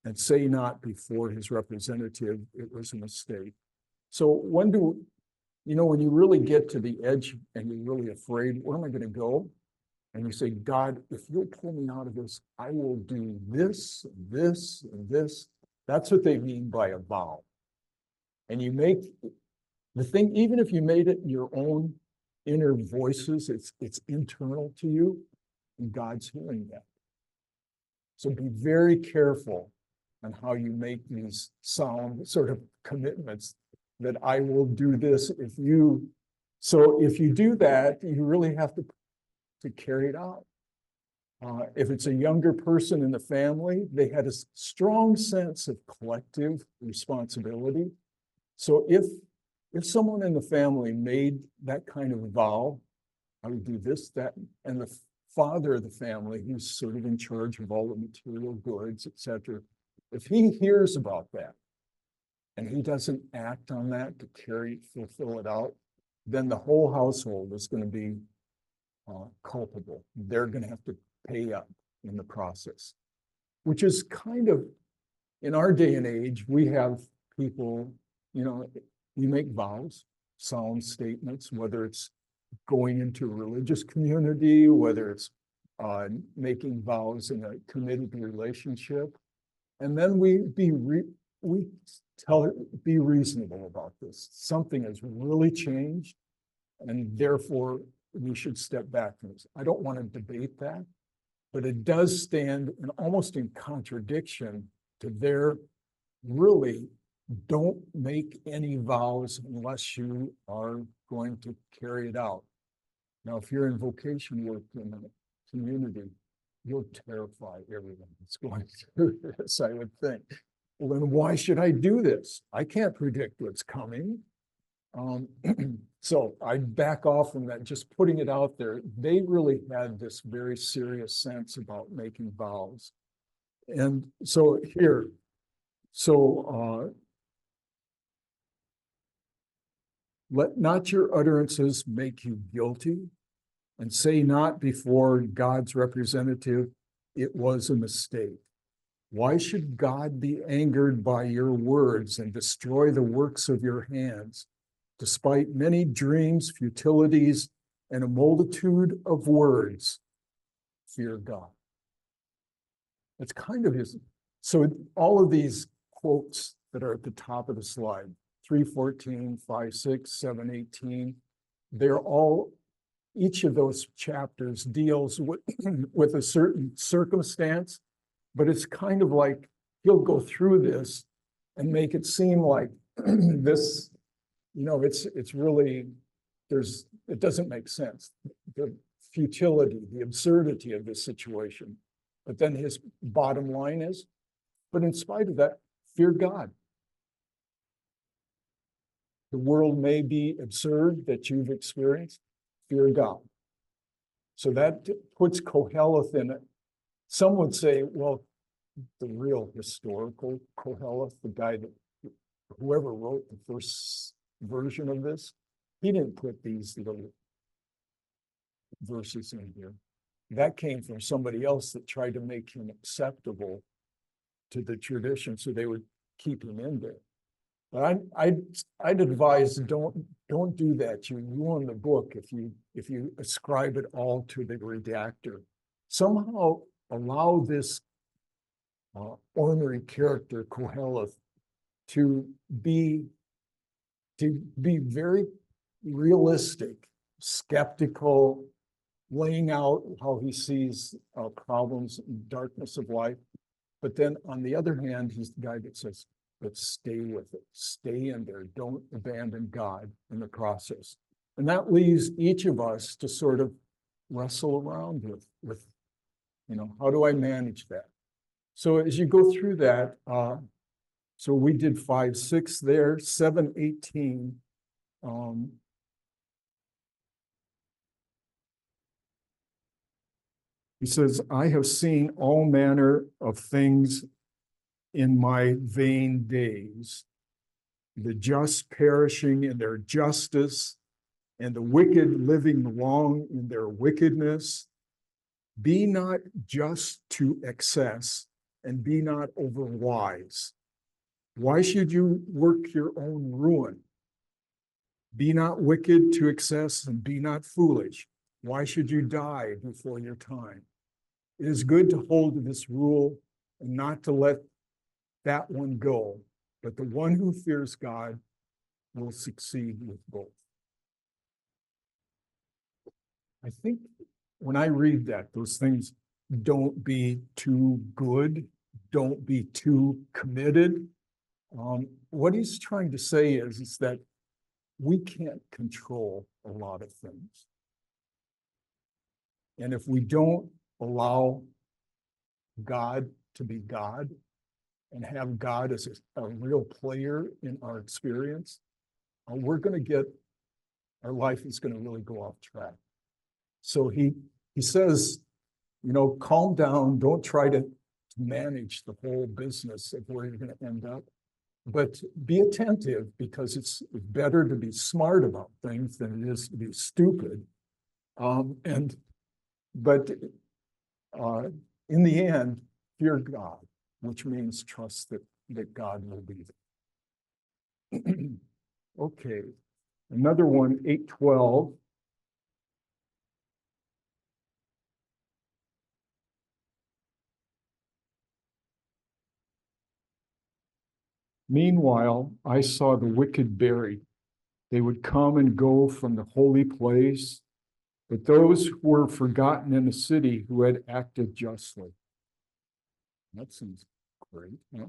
and say not before his representative, it was a mistake. So when do You know, when you really get to the edge and you're really afraid, where am I going to go? And you say, God, if you'll pull me out of this, I will do this, this, and this. That's what they mean by a vow. And you make the thing, even if you made it your own inner voices, it's internal to you, and God's hearing that. So be very careful on how you make these solemn sort of commitments that I will do this if you. So if you do that, you really have to carry it out. If it's a younger person in the family, they had a strong sense of collective responsibility. So if someone in the family made that kind of vow, I would do this, that, and the father of the family, who's sort of in charge of all the material goods, etc., if he hears about that and he doesn't act on that to fulfill it out, then the whole household is going to be culpable. They're going to have to pay up in the process, which is kind of, in our day and age, we have people, you know, we make vows, solemn statements, whether it's going into a religious community, whether it's making vows in a committed relationship. And then we be reasonable about this. Something has really changed, and therefore we should step back from this. I don't want to debate that, but it does stand almost in contradiction to their really don't make any vows unless you are going to carry it out. Now, if you're in vocation work in a community, you'll terrify everyone that's going through this, I would think. Well, then why should I do this? I can't predict what's coming. So I back off from that, just putting it out there. They really had this very serious sense about making vows. And so here, let not your utterances make you guilty, and say not before God's representative, it was a mistake. Why should God be angered by your words and destroy the works of your hands? Despite many dreams, futilities, and a multitude of words, fear God. That's kind of his. So all of these quotes that are at the top of the slide, 3:14, 5:6, 7:18, they're all, each of those chapters deals with a certain circumstance, but it's kind of like he'll go through this and make it seem like this, you know, it's really, it doesn't make sense. The futility, the absurdity of this situation. But then his bottom line is, but in spite of that, fear God. The world may be absurd that you've experienced, fear God. So that puts Koheleth in it. Some would say, well, the real historical Koheleth, the guy that, whoever wrote the first version of this, he didn't put these little verses in here. That came from somebody else that tried to make him acceptable to the tradition, so they would keep him in there. But I'd advise don't do that. You ruin the book if you ascribe it all to the redactor. Somehow allow this ornery character Koheleth to be very realistic, skeptical, laying out how he sees problems and darkness of life. But then on the other hand, he's the guy that says, but stay with it, stay in there, don't abandon God in the process. And that leaves each of us to sort of wrestle around with you know, how do I manage that? So as you go through that, so we did 5:6 there, 7:18. He says, I have seen all manner of things in my vain days, the just perishing in their justice, and the wicked living long in their wickedness. Be not just to excess, and be not overwise. Why should you work your own ruin? Be not wicked to excess and be not foolish. Why should you die before your time? It is good to hold to this rule and not to let that one go, but the one who fears God will succeed with both. I think when I read that, those things, don't be too good, don't be too committed. What he's trying to say is that we can't control a lot of things. And if we don't allow God to be God and have God as a real player in our experience, we're going to get, our life is going to really go off track. So he says, calm down, don't try to manage the whole business of where you're going to end up, but be attentive, because it's better to be smart about things than it is to be stupid. But in the end, fear God, which means trust that God will be there. Okay, another one, 8:12. Meanwhile, I saw the wicked buried. They would come and go from the holy place, but those who were forgotten in the city who had acted justly. That seems great. Huh?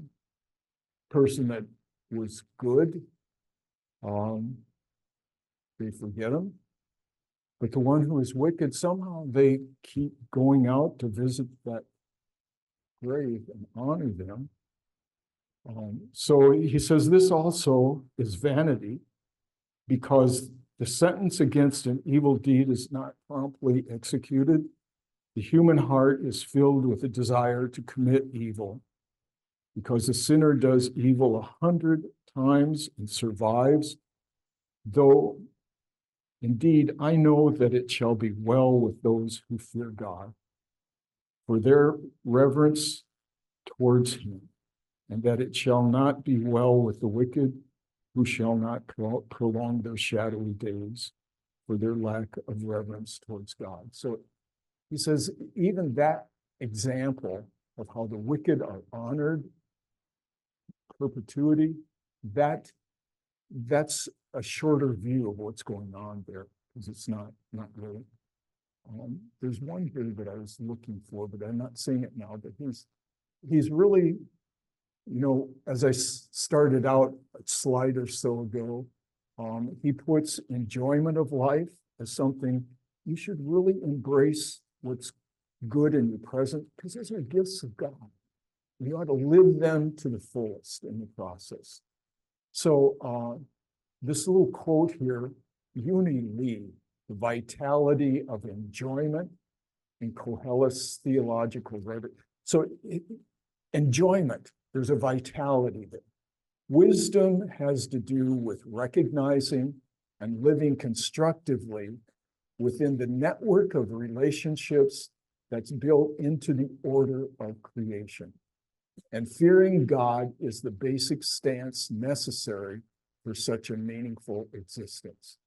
Person that was good, they forget him. But the one who is wicked, somehow they keep going out to visit that grave and honor them. So he says this also is vanity, because the sentence against an evil deed is not promptly executed. The human heart is filled with a desire to commit evil, because the sinner does evil 100 times and survives, though indeed I know that it shall be well with those who fear God, for their reverence towards him, and that it shall not be well with the wicked, who shall not prolong their shadowy days for their lack of reverence towards God. So he says, even that example of how the wicked are honored, perpetuity, that's a shorter view of what's going on there, because it's not really. There's one here that I was looking for, but I'm not seeing it now, but he's really, as I started out a slide or so ago, he puts enjoyment of life as something you should really embrace what's good in your present, because those are gifts of God. You ought to live them to the fullest in the process. So this little quote here, Uni Lee, the vitality of enjoyment in Kohelet's theological rhetoric. So enjoyment, there's a vitality there. Wisdom has to do with recognizing and living constructively within the network of relationships that's built into the order of creation. And fearing God is the basic stance necessary for such a meaningful existence.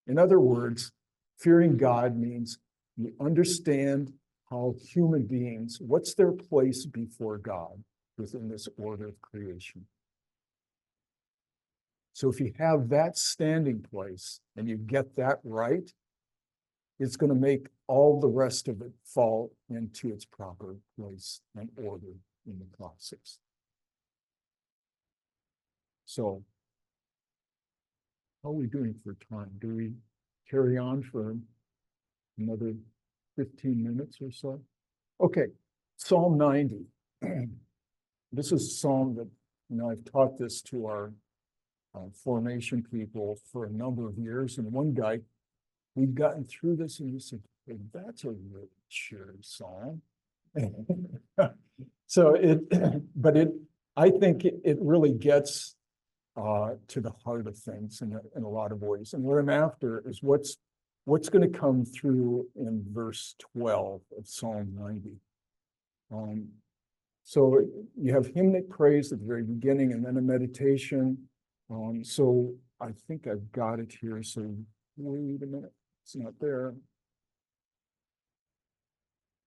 In other words, fearing God means you understand how human beings, what's their place before God within this order of creation. So if you have that standing place and you get that right, it's going to make all the rest of it fall into its proper place and order in the process. So how are we doing for time? Do we carry on for another 15 minutes or so? Okay, Psalm 90. This is a psalm that, I've taught this to our formation people for a number of years. And one guy, we'd gotten through this and he said, hey, that's a really cheery psalm. So I think it really gets to the heart of things in a lot of ways. And what I'm after is what's going to come through in verse 12 of Psalm 90. So you have hymnic praise at the very beginning and then a meditation. So I think I've got it here, so wait a minute, it's not there.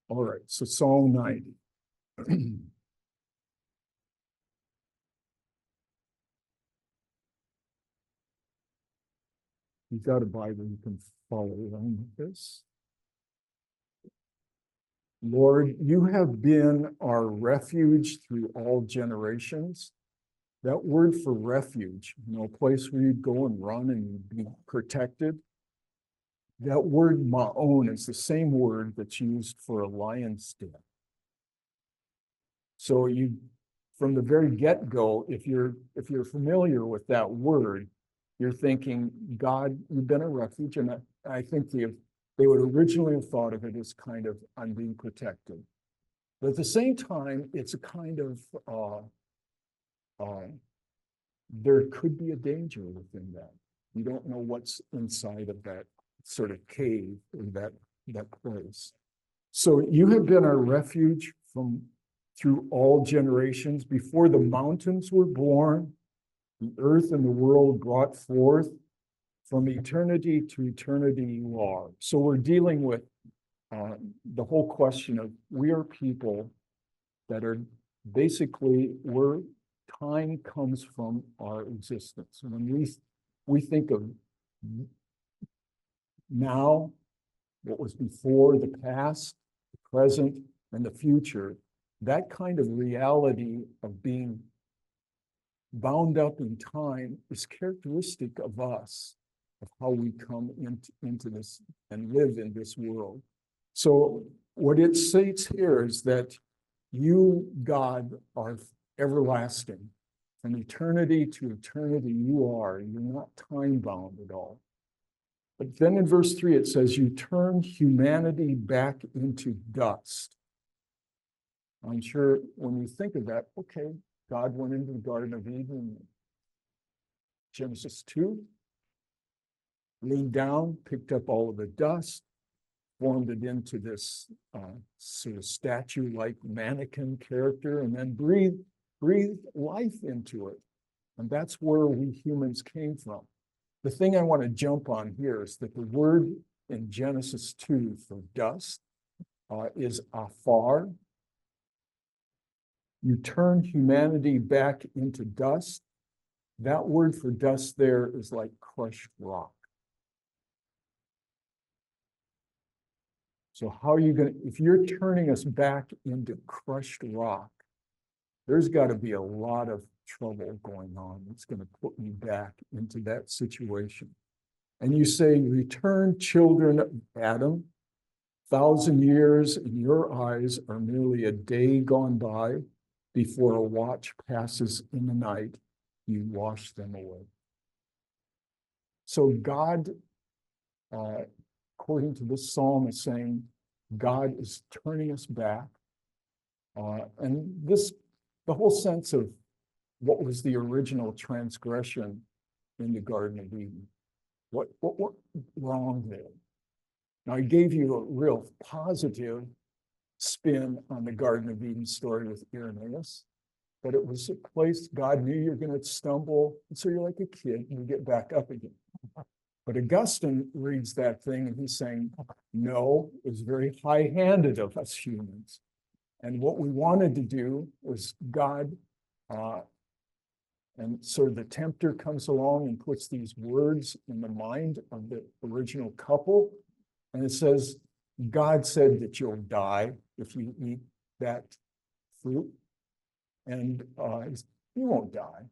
All right, so Psalm 90. You've got a Bible, you can follow along with this. Lord, you have been our refuge through all generations. That word for refuge, a place where you'd go and run and you'd be protected. That word ma'on is the same word that's used for a lion's den. So you, from the very get-go, if you're familiar with that word, you're thinking, God, you've been a refuge, and I think they would originally have thought of it as kind of, I'm being protected. But at the same time, it's a kind of, there could be a danger within that. You don't know what's inside of that sort of cave or that place. So you have been our refuge through all generations. Before the mountains were born, the earth and the world brought forth, from eternity to eternity you are. So we're dealing with the whole question of, we are people that are basically, time comes from our existence. And when we think of now, what was before, the past, the present, and the future, that kind of reality of being bound up in time is characteristic of us, of how we come into this and live in this world. So what it states here is that you, God, are everlasting. From eternity to eternity, you're not time bound at all. But then in verse 3, it says, you turn humanity back into dust. I'm sure when you think of that, okay, God went into the Garden of Eden, Genesis 2, leaned down, picked up all of the dust, formed it into this sort of statue-like mannequin character, and then breathed life into it. And that's where we humans came from. The thing I want to jump on here is that the word in Genesis 2 for dust is afar. You turn humanity back into dust. That word for dust there is like crushed rock. So how are you going to, if you're turning us back into crushed rock, there's got to be a lot of trouble going on. It's going to put me back into that situation. And you say, return, children of Adam. 1,000 years in your eyes are merely a day gone by. Before a watch passes in the night, you wash them away. So God, according to this psalm, is saying God is turning us back. And the whole sense of what was the original transgression in the Garden of Eden. What went wrong there? Now, I gave you a real positive spin on the Garden of Eden story with Irenaeus, but it was a place God knew you're going to stumble, and so you're like a kid and you get back up again. But Augustine reads that thing and he's saying, no, it was very high-handed of us humans. And what we wanted to do was God, and so the tempter comes along and puts these words in the mind of the original couple. And it says, God said that you'll die if you eat that fruit. And you won't die.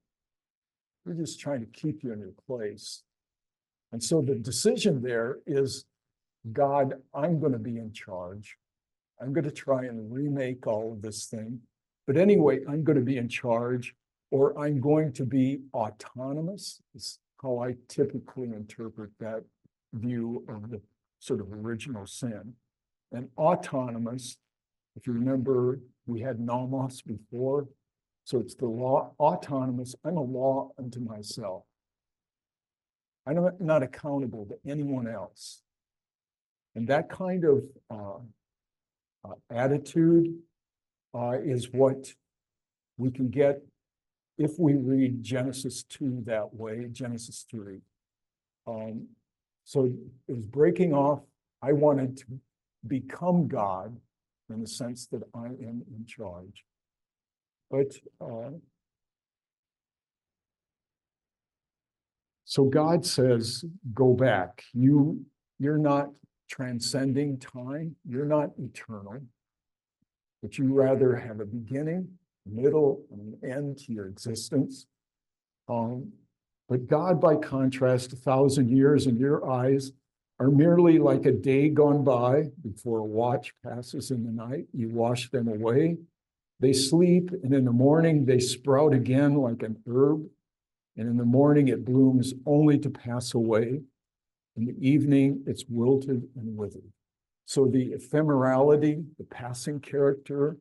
We're just trying to keep you in your place. And so the decision there is, God, I'm going to be in charge. I'm going to try and remake all of this thing. But anyway, I'm going to be in charge, or I'm going to be autonomous. Is how I typically interpret that view of the sort of original sin. And autonomous, if you remember, we had nomos before. So it's the law, autonomous. I'm a law unto myself. I'm not accountable to anyone else. And that kind of attitude is what we can get if we read Genesis 2 that way, Genesis 3. So it was breaking off. I wanted to become God in the sense that I am in charge. But so God says, go back. You're not transcending time. You're not eternal, but you rather have a beginning, middle, and an end to your existence. But God, by contrast, 1,000 years in your eyes are merely like a day gone by before a watch passes in the night. You wash them away. They sleep, and in the morning they sprout again like an herb. And in the morning it blooms only to pass away. In the evening it's wilted and withered. So the ephemerality, the passing character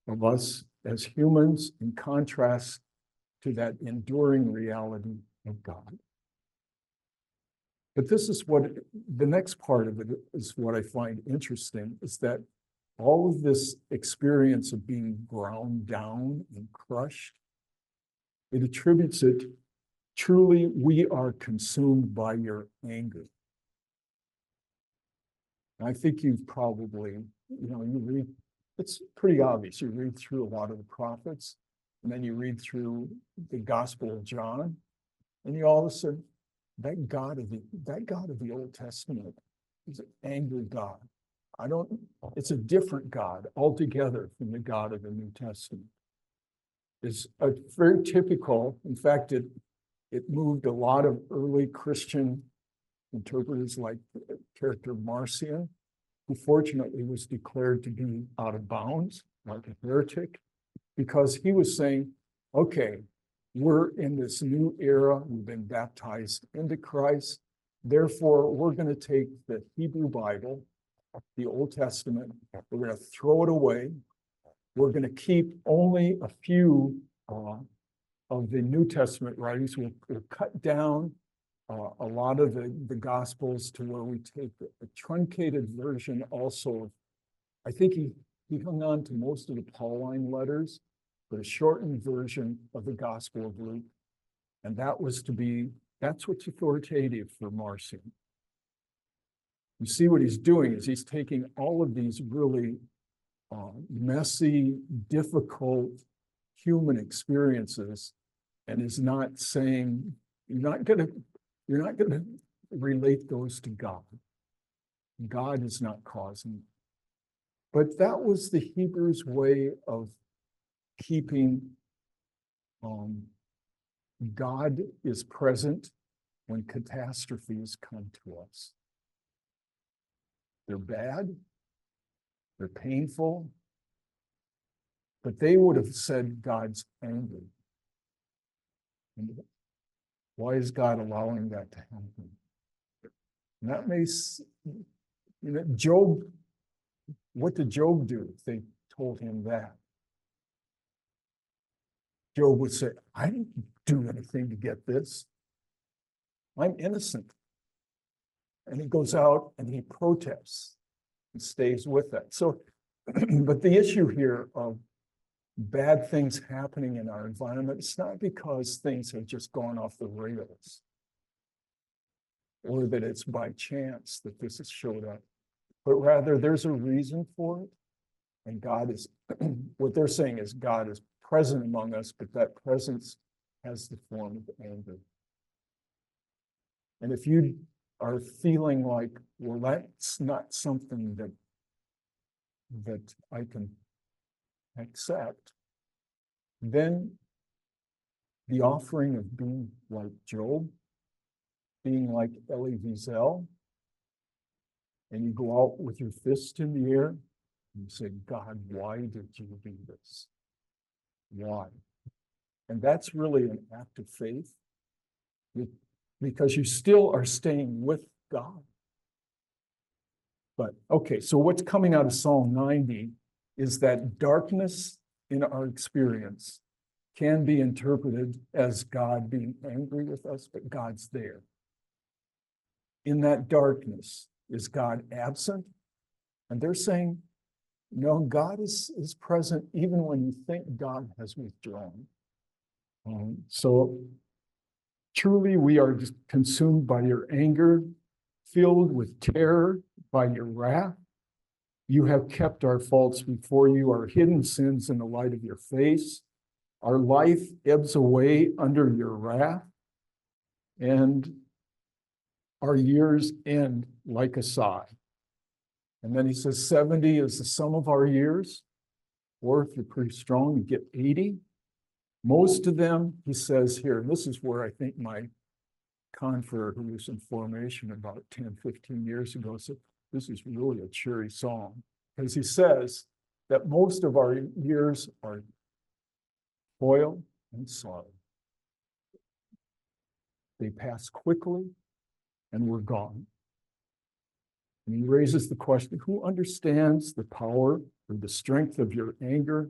of us as humans in contrast to that enduring reality of God. But this is what the next part of it is what I find interesting, is that all of this experience of being ground down and crushed, it attributes it, truly we are consumed by your anger. And I think you've probably, you read, it's pretty obvious. You read through a lot of the prophets, and then you read through the Gospel of John, and you all of a sudden, that God of the Old Testament is an angry God. It's a different God altogether from the God of the New Testament. It's a very typical, in fact, it moved a lot of early Christian interpreters like the character Marcion, who fortunately was declared to be out of bounds, like a heretic, because he was saying, okay, we're in this new era, we've been baptized into Christ, therefore we're going to take the Hebrew Bible, the Old Testament, we're going to throw it away, we're going to keep only a few of the New Testament writings, we'll cut down a lot of the Gospels to where we take a truncated version also. I think he hung on to most of the Pauline letters, but a shortened version of the Gospel of Luke. And that's what's authoritative for Marcion. You see what he's doing is he's taking all of these really messy, difficult human experiences and is not saying, you're not going to relate those to God. God is not causing. But that was the Hebrews' way of keeping God is present when catastrophes come to us. They're bad, they're painful, but they would have said God's angry. And why is God allowing that to happen? And that makes, Job, what did Job do if they told him that? Job would say, I didn't do anything to get this. I'm innocent. And he goes out and he protests and stays with that. So, but the issue here of bad things happening in our environment, it's not because things have just gone off the rails or that it's by chance that this has showed up, but rather there's a reason for it. And God is, what they're saying is God is present among us, but that presence has the form of anger. And if you are feeling like, well, that's not something that I can accept, then the offering of being like Job, being like Elie Wiesel, and you go out with your fist in the air, and you say, God, why did you do this? Why? And that's really an act of faith, because you still are staying with God. But okay, so what's coming out of Psalm 90 is that darkness in our experience can be interpreted as God being angry with us, but God's there. In that darkness, is God absent? And they're saying, no, God is present even when you think God has withdrawn. So truly we are just consumed by your anger, filled with terror by your wrath. You have kept our faults before you, our hidden sins in the light of your face. Our life ebbs away under your wrath, and our years end like a sigh. And then he says 70 is the sum of our years, or if you're pretty strong, you get 80. Most of them, he says here, and this is where I think my confer who was in formation about 10, 15 years ago said, this is really a cheery song, because he says that most of our years are toil and sorrow. They pass quickly and we're gone. And he raises the question, who understands the power or the strength of your anger?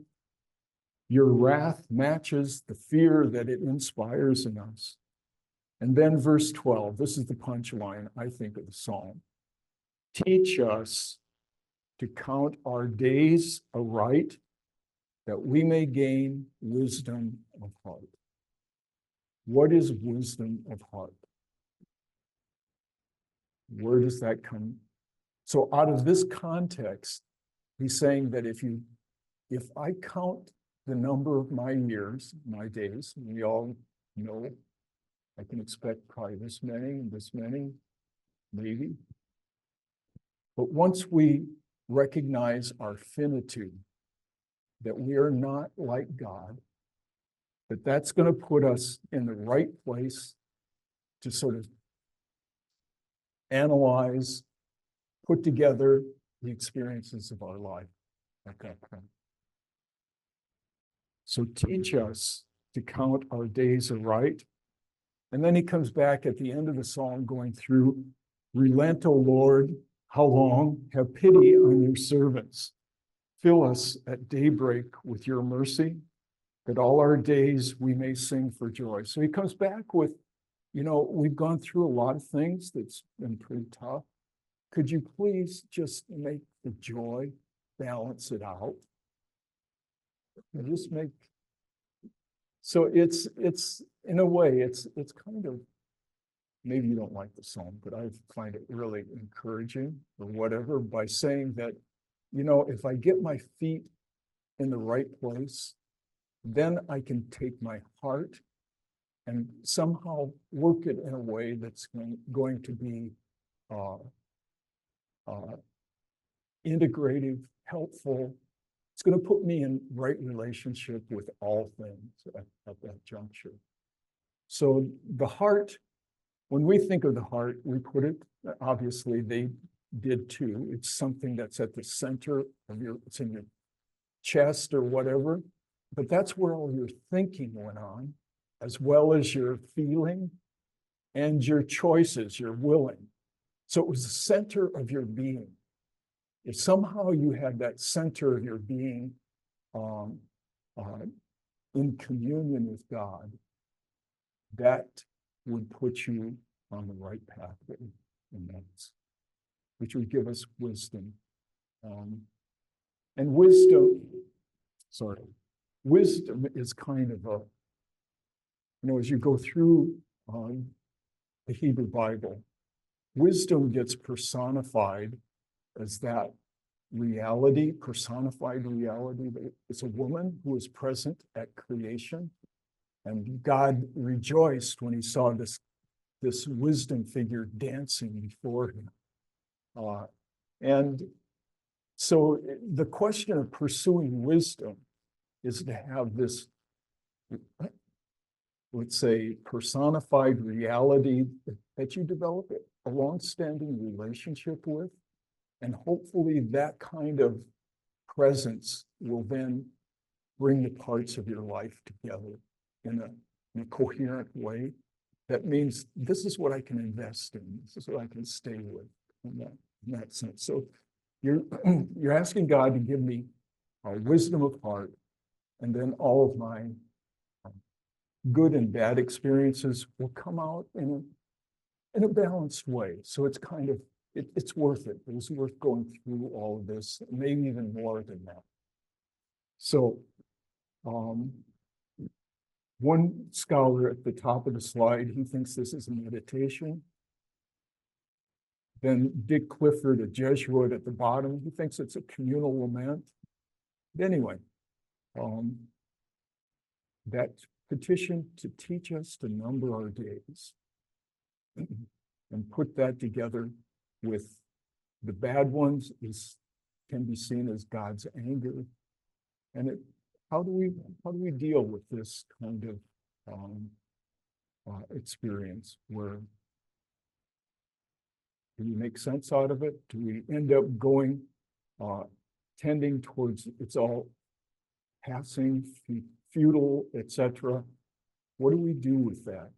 Your wrath matches the fear that it inspires in us. And then verse 12, this is the punchline, I think, of the psalm. Teach us to count our days aright, that we may gain wisdom of heart. What is wisdom of heart? Where does that come? So out of this context, he's saying that if I count the number of my years, my days, we all know I can expect probably this many, maybe. But once we recognize our finitude, that we are not like God, that's going to put us in the right place to sort of analyze, put together the experiences of our life at that point. So teach us to count our days aright. And then he comes back at the end of the psalm going through, relent, O Lord, how long? Have pity on your servants. Fill us at daybreak with your mercy, that all our days we may sing for joy. So he comes back with, we've gone through a lot of things that's been pretty tough. Could you please just make the joy balance it out? And just make, so it's in a way, it's kind of, maybe you don't like the psalm, but I find it really encouraging or whatever by saying that, if I get my feet in the right place, then I can take my heart and somehow work it in a way that's going to be integrative, helpful. It's going to put me in right relationship with all things at that juncture. So the heart, when we think of the heart, we put it, obviously they did too. It's something that's at the center of it's in your chest or whatever, but that's where all your thinking went on, as well as your feeling and your choices, your willing. So it was the center of your being. If somehow you had that center of your being in communion with God, that would put you on the right pathway, and that's which would give us wisdom. And wisdom is kind of as you go through the Hebrew Bible, wisdom gets personified as that reality, personified reality. It's a woman who was present at creation, and God rejoiced when he saw this wisdom figure dancing before him. And so the question of pursuing wisdom is to have this, let's say, personified reality that you develop a long-standing relationship with. And hopefully that kind of presence will then bring the parts of your life together in a coherent way. That means this is what I can invest in. This is what I can stay with in that sense. So you're asking God to give me wisdom of heart, and then all of my good and bad experiences will come out in a balanced way. So it's kind of, it's worth it. It was worth going through all of this, maybe even more than that. So One scholar at the top of the slide, he thinks this is a meditation. Then Dick Clifford, a Jesuit at the bottom, he thinks it's a communal lament. Anyway, that petition to teach us to number our days and put that together with the bad ones can be seen as God's anger. And how do we deal with this kind of experience? Where do we make sense out of it? Do we end up going tending towards it's all passing, futile, etc.? What do we do with that?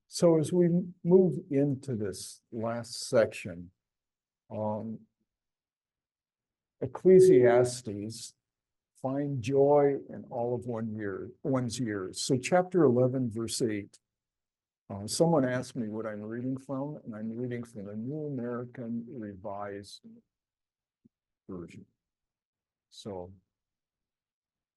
So as we move into this last section, Ecclesiastes, find joy in all of one's years. So chapter 11, verse 8. Someone asked me what I'm reading from, and I'm reading from the New American Revised Version. So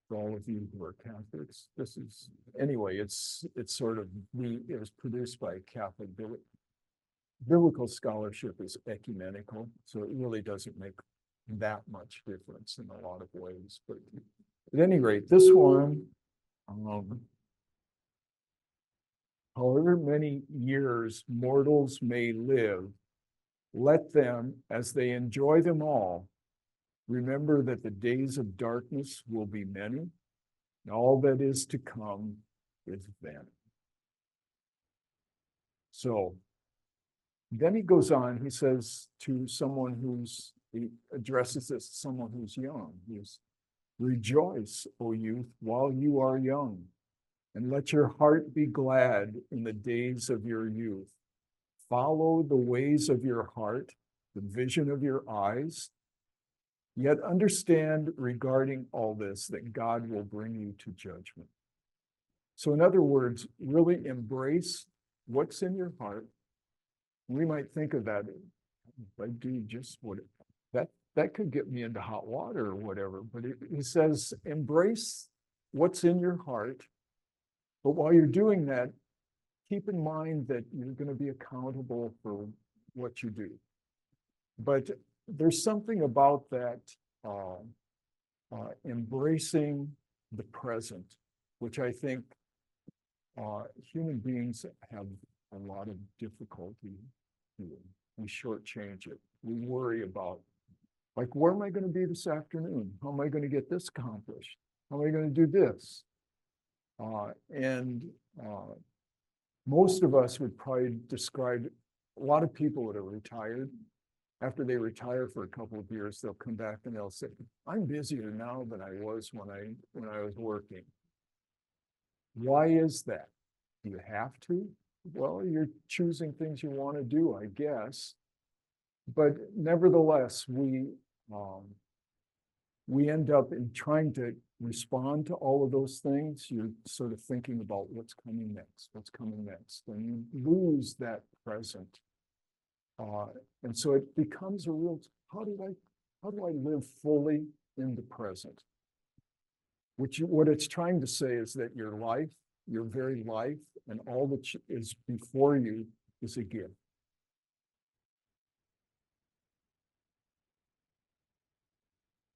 for all of you who are Catholics, this is, anyway, it's sort of, it was produced by Catholic biblical scholarship is ecumenical, so it really doesn't make that much difference in a lot of ways. But at any rate, this one, however many years mortals may live, let them, as they enjoy them all, remember that the days of darkness will be many, and all that is to come is vanity. So then he goes on, he says to someone he addresses this to someone who's young. Rejoice, O youth, while you are young, and let your heart be glad in the days of your youth. Follow the ways of your heart, the vision of your eyes, yet understand regarding all this that God will bring you to judgment. So in other words, really embrace what's in your heart. We might think of that, if I do just what that could get me into hot water or whatever, but he says, embrace what's in your heart. But while you're doing that, keep in mind that you're going to be accountable for what you do. But there's something about that embracing the present, which I think human beings have a lot of difficulty doing. We shortchange it. We worry about, like, where am I going to be this afternoon? How am I going to get this accomplished? How am I going to do this? Most of us would probably describe, a lot of people that are retired, after they retire for a couple of years, they'll come back and they'll say, I'm busier now than I was when I was working. Why is that? Do you have to? Well, you're choosing things you want to do, I guess. But nevertheless, we end up in trying to respond to all of those things. You're sort of thinking about what's coming next, and you lose that present. And so it becomes a real, how do I live fully in the present? What it's trying to say is that your life, your very life, and all that is before you is a gift.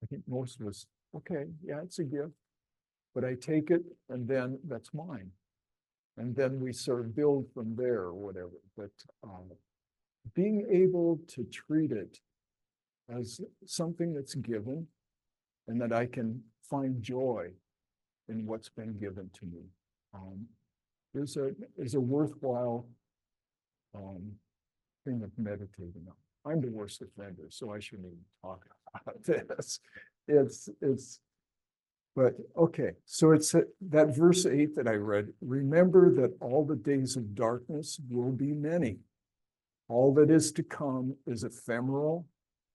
I think most of us, okay, yeah, it's a gift, but I take it and then that's mine. And then we sort of build from there or whatever. But being able to treat it as something that's given and that I can find joy in what's been given to me is a worthwhile thing of meditating on. I'm the worst offender, so I shouldn't even talk about this. But okay, so it's that verse 8 that I read. Remember that all the days of darkness will be many. All that is to come is ephemeral,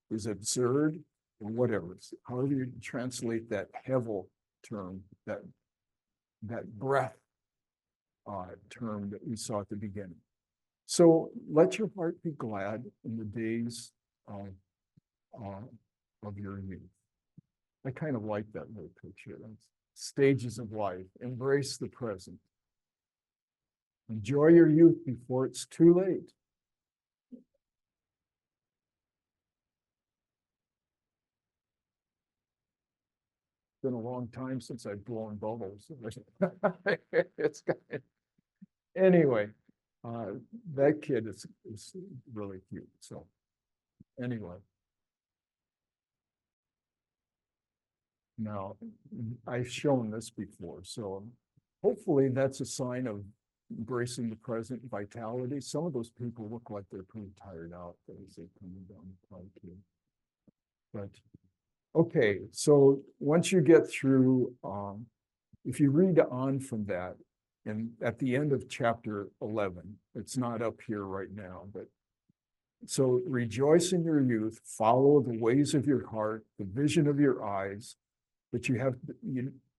is absurd, or whatever. However you translate that hevel term, that breath term that we saw at the beginning. So let your heart be glad in the days of your youth. I kind of like that little picture. That's stages of life. Embrace the present. Enjoy your youth before it's too late. It's been a long time since I've blown bubbles. It's anyway, that kid is really cute. So anyway. Now, I've shown this before, so hopefully that's a sign of embracing the present vitality. Some of those people look like they're pretty tired out as they come down the pike here. But okay, so once you get through, if you read on from that, and at the end of chapter 11, it's not up here right now, but so rejoice in your youth, follow the ways of your heart, the vision of your eyes. But you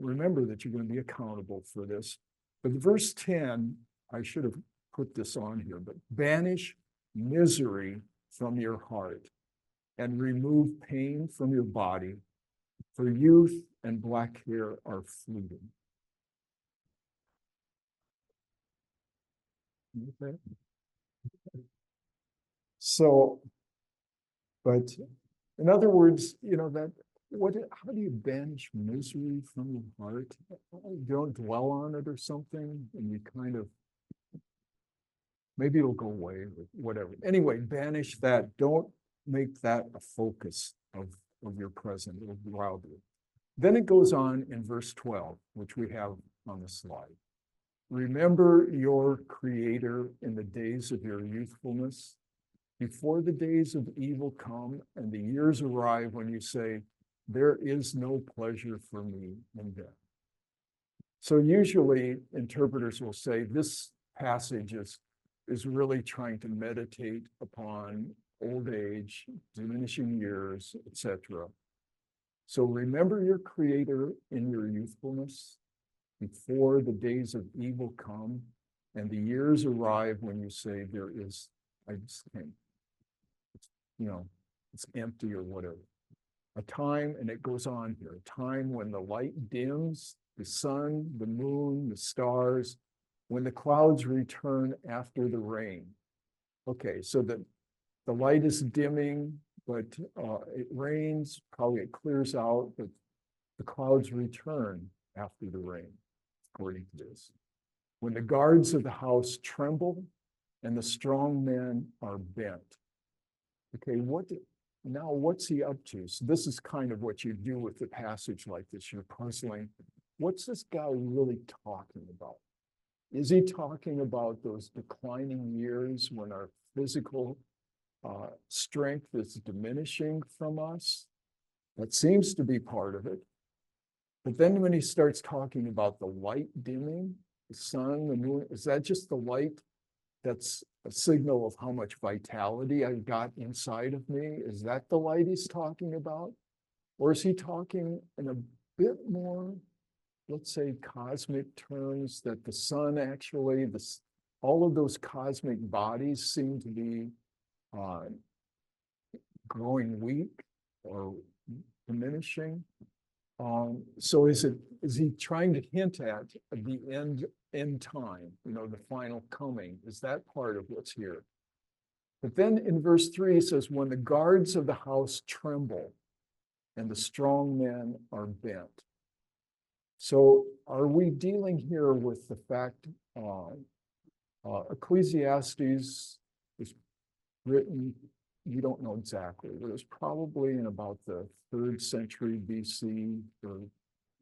remember that you're going to be accountable for this. But verse 10, I should have put this on here, but banish misery from your heart and remove pain from your body, for youth and black hair are fleeting. Okay. So, but in other words, how do you banish misery from your heart? You don't dwell on it or something, and you kind of, maybe it'll go away or whatever. Anyway, banish that. Don't make that a focus of your present. It'll rob you. Then it goes on in verse 12, which we have on the slide. Remember your Creator in the days of your youthfulness, before the days of evil come and the years arrive when you say, there is no pleasure for me in death. So usually interpreters will say this passage is really trying to meditate upon old age, diminishing years, etc. So remember your Creator in your youthfulness, before the days of evil come and the years arrive when you say I just can't, it's empty or whatever. A time, and it goes on here, a time when the light dims, the sun, the moon, the stars, when the clouds return after the rain. Okay, so the light is dimming, but it rains, probably it clears out, but the clouds return after the rain, according to this. When the guards of the house tremble and the strong men are bent. Okay, what's he up to? So this is kind of what you do with a passage like this. You're puzzling. What's this guy really talking about? Is he talking about those declining years when our physical strength is diminishing from us? That seems to be part of it. But then when he starts talking about the light dimming, the sun, the moon, is that just the light that's a signal of how much vitality I've got inside of me? Is that the light he's talking about? Or is he talking in a bit more, let's say, cosmic terms, that the sun actually, all of those cosmic bodies seem to be growing weak or diminishing? So is he trying to hint at the end time, the final coming? Is that part of what's here? But then in verse 3, it says, when the guards of the house tremble and the strong men are bent. So are we dealing here with the fact Ecclesiastes is written, you don't know exactly, but it was probably in about the 3rd century BC, or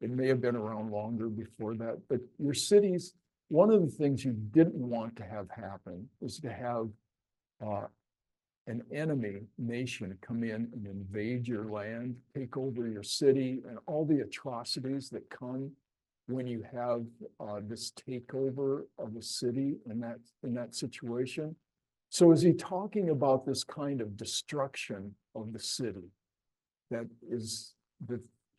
it may have been around longer before that. But your cities, one of the things you didn't want to have happen was to have an enemy nation come in and invade your land, take over your city, and all the atrocities that come when you have this takeover of a city in that situation. So is he talking about this kind of destruction of the city that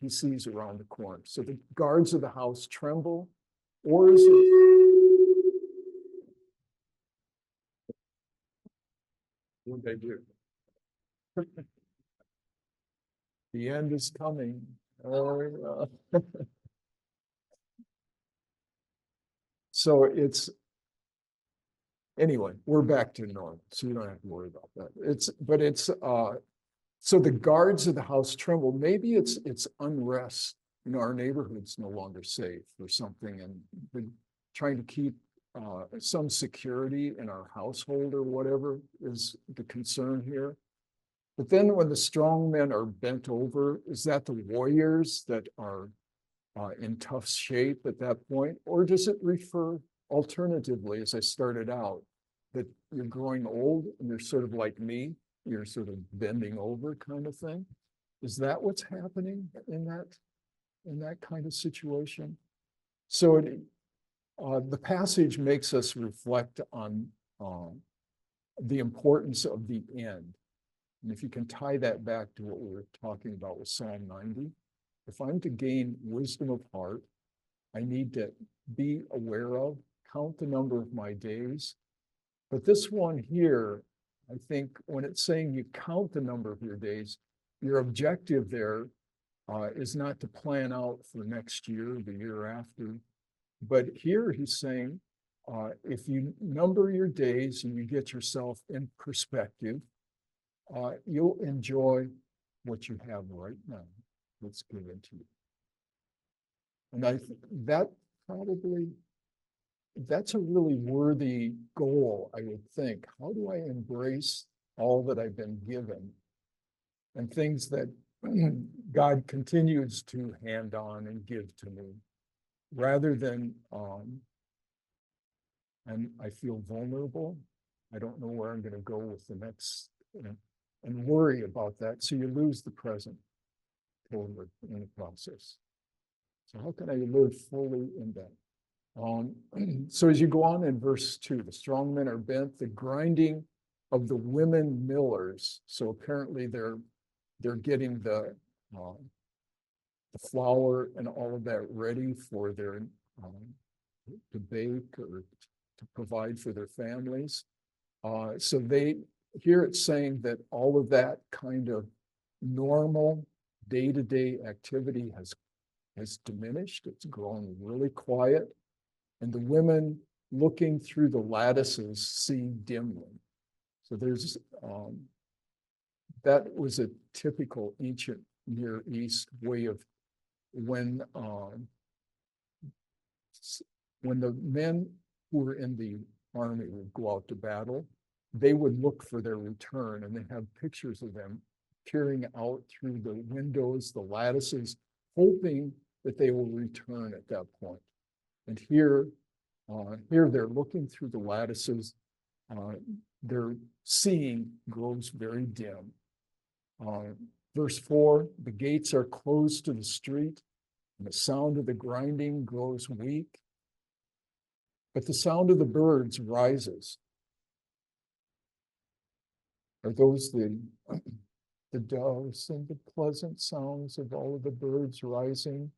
he sees around the corner? So the guards of the house tremble, or is it? What they do? The end is coming. So it's, anyway, we're back to normal, so you don't have to worry about that. So the guards of the house tremble. Maybe it's unrest. Our neighborhood's no longer safe or something, and we're trying to keep some security in our household or whatever is the concern here. But then when the strong men are bent over, is that the warriors that are in tough shape at that point? Or does it refer alternatively, as I started out, that you're growing old and you're sort of like me, you're sort of bending over kind of thing? Is that what's happening in that kind of situation? So the passage makes us reflect on the importance of the end. And if you can tie that back to what we were talking about with Psalm 90, if I'm to gain wisdom of heart, I need to be aware of, count the number of my days. But this one here, I think when it's saying you count the number of your days, your objective there is not to plan out for next year, the year after. But here he's saying, if you number your days and you get yourself in perspective, you'll enjoy what you have right now that's given to you. And I think that's a really worthy goal, I would think. How do I embrace all that I've been given and things that God continues to hand on and give to me, rather than, and I feel vulnerable. I don't know where I'm going to go with the next, and worry about that. So you lose the present totally in the process. So how can I live fully in that? So as you go on in verse 2, the strong men are bent, the grinding of the women millers. So apparently they're getting the flour and all of that ready for their to bake or to provide for their families. So here it's saying that all of that kind of normal day-to-day activity has diminished. It's grown really quiet. And the women looking through the lattices see dimly. So there's, that was a typical ancient Near East way of when the men who were in the army would go out to battle, they would look for their return, and they have pictures of them peering out through the windows, the lattices, hoping that they will return at that point. And here they're looking through the lattices. Their seeing grows very dim. Verse 4, the gates are closed to the street, and the sound of the grinding grows weak. But the sound of the birds rises. Are those the doves and the pleasant sounds of all of the birds rising?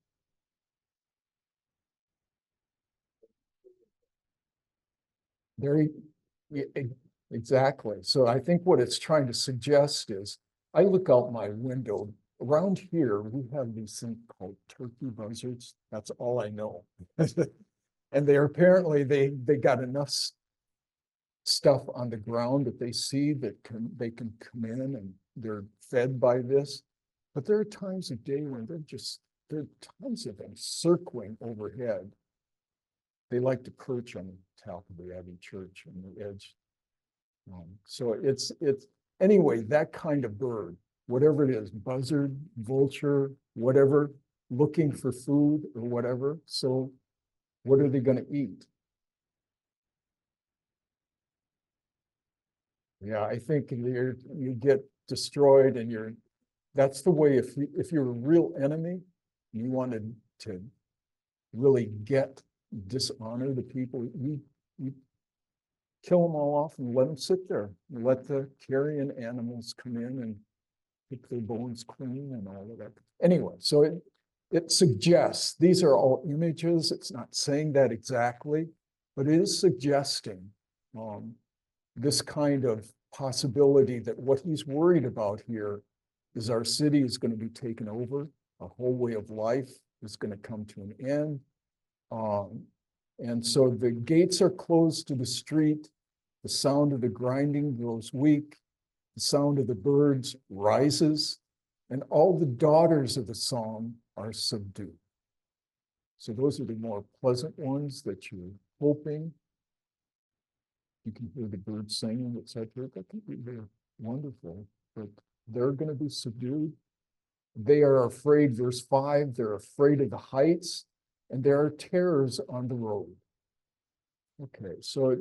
Very, exactly. So I think what it's trying to suggest is, I look out my window. Around here, we have these things called turkey buzzards. That's all I know. And they got enough stuff on the ground that they see that they can come in and they're fed by this. But there are times of day when there are tons of them circling overhead. They like to perch on the top of the Abbey Church on the edge. So it's anyway, that kind of bird, whatever it is, buzzard, vulture, whatever, looking for food or whatever. So what are they going to eat? Yeah, I think you get destroyed, and that's the way. If you're a real enemy, you wanted to really dishonor the people, you kill them all off and let them sit there. Let the carrion animals come in and pick their bones clean and all of that. Anyway, so it suggests, these are all images. It's not saying that exactly, but it is suggesting this kind of possibility that what he's worried about here is our city is going to be taken over. A whole way of life is going to come to an end. And so the gates are closed to the street. The sound of the grinding grows weak. The sound of the birds rises, and all the daughters of the psalm are subdued. So those are the more pleasant ones that you're hoping. You can hear the birds singing, etc. That can be very wonderful, but they're going to be subdued. They are afraid, verse 5, they're afraid of the heights, and there are terrors on the road. Okay, so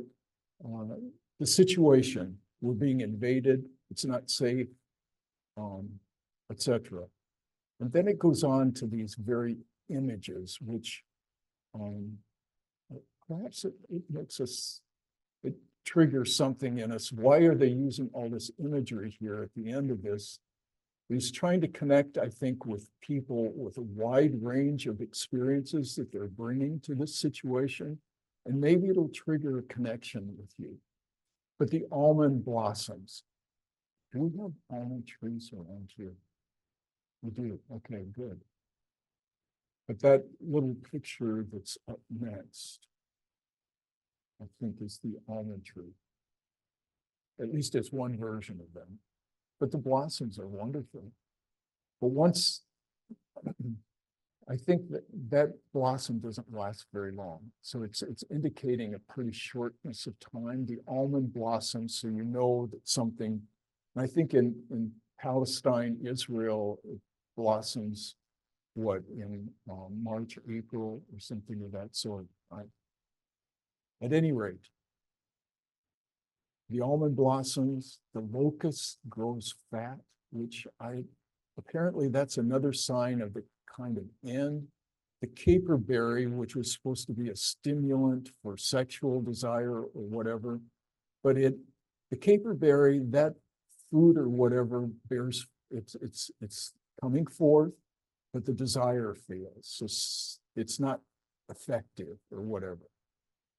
the situation, we're being invaded, it's not safe, etc. And then it goes on to these very images, which perhaps it makes us, it triggers something in us. Why are they using all this imagery here at the end of this? He's trying to connect, I think, with people with a wide range of experiences that they're bringing to this situation, and maybe it'll trigger a connection with you. But the almond blossoms. Do we have almond trees around here? We do. Okay, good. But that little picture that's up next, I think, is the almond tree. At least it's one version of them. But the blossoms are wonderful. But once, I think that blossom doesn't last very long. So it's indicating a pretty shortness of time. The almond blossoms, so you know that something, and I think in Palestine, Israel, it blossoms, what, in March, April, or something of that sort. At any rate, the almond blossoms, the locust grows fat, which apparently that's another sign of the kind of end. The caperberry, which was supposed to be a stimulant for sexual desire or whatever, but the caperberry, that fruit or whatever bears, it's coming forth, but the desire fails. So it's not effective or whatever.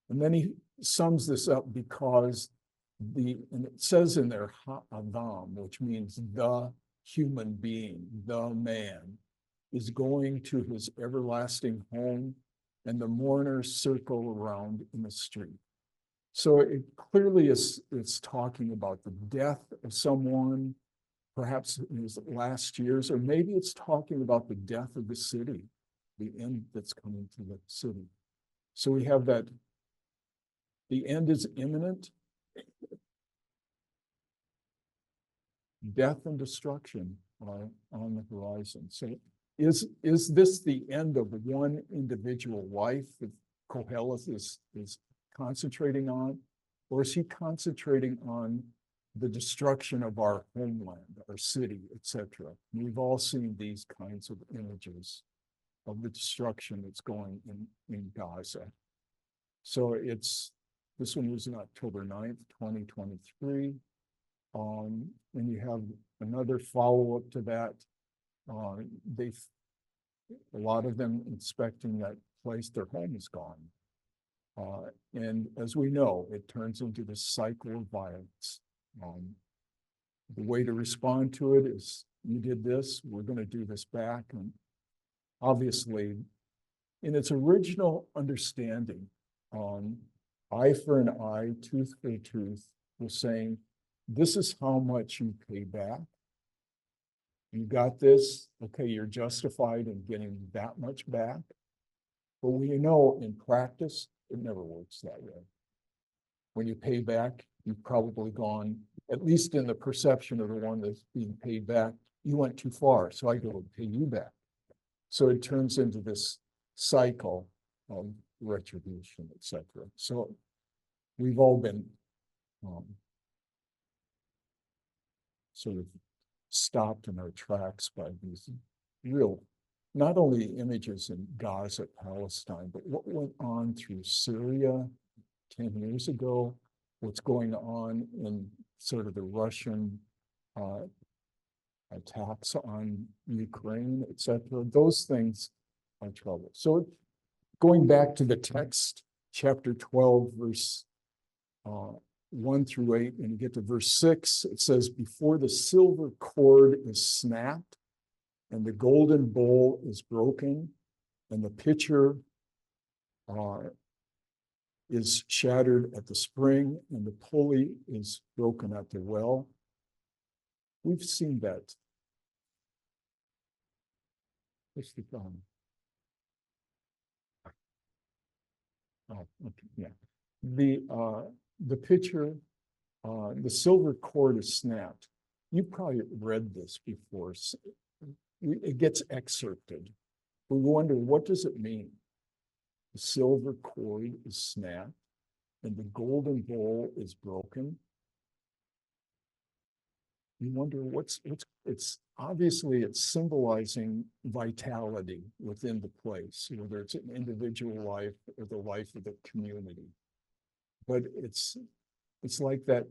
And then he sums this up because and it says in there, Adam, which means the human being, the man, is going to his everlasting home, and the mourners circle around in the street. So it clearly is talking about the death of someone, perhaps in his last years, or maybe it's talking about the death of the city, the end that's coming to the city. So we have that the end is imminent. Death and destruction are on the horizon. So is this the end of one individual life that Koheleth is concentrating on? Or is he concentrating on the destruction of our homeland, our city, etc.? We've all seen these kinds of images of the destruction that's going in Gaza. So this one was on October 9th, 2023. And you have another follow-up to that. A lot of them inspecting that place, their home is gone. And as we know, it turns into this cycle of violence. The way to respond to it is, you did this, we're going to do this back. And obviously, in its original understanding, eye for an eye, tooth for a tooth, was saying, this is how much you pay back. You got this, okay, you're justified in getting that much back. But we know in practice, it never works that way. When you pay back, you've probably gone, at least in the perception of the one that's being paid back, you went too far, so I go and pay you back. So it turns into this cycle of retribution, etc. So we've all been sort of stopped in our tracks by these real, not only images in Gaza, Palestine, but what went on through Syria 10 years ago, what's going on in sort of the Russian attacks on Ukraine, etc. Those things are trouble. So going back to the text, chapter 12, verse 1 through 8, and you get to verse 6, it says, before the silver cord is snapped, and the golden bowl is broken, and the pitcher is shattered at the spring, and the pulley is broken at the well. We've seen that. What's the problem? Oh, okay, yeah. The picture, the silver cord is snapped. You've probably read this before. It gets excerpted. We wonder, what does it mean? The silver cord is snapped and the golden bowl is broken. You wonder it's obviously it's symbolizing vitality within the place, whether it's an individual life or the life of the community. But it's like that,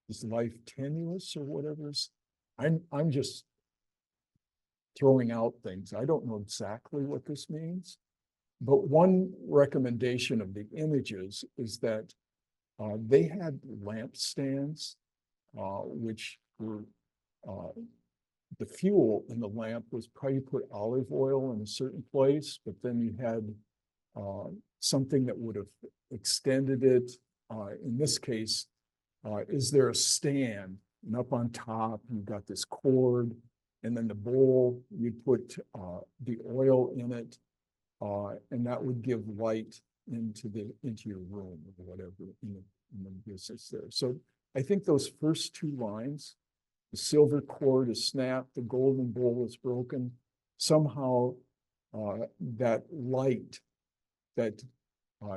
is life tenuous or whatever? I'm just throwing out things. I don't know exactly what this means. But one recommendation of the images is that they had lampstands, which were the fuel in the lamp was probably put olive oil in a certain place, but then you had something that would have extended it. In this case, is there a stand? And up on top, you've got this cord, and then the bowl, you put the oil in it, and that would give light into your room or whatever in the business there. So I think those first two lines, the silver cord is snapped, the golden bowl is broken, somehow that light that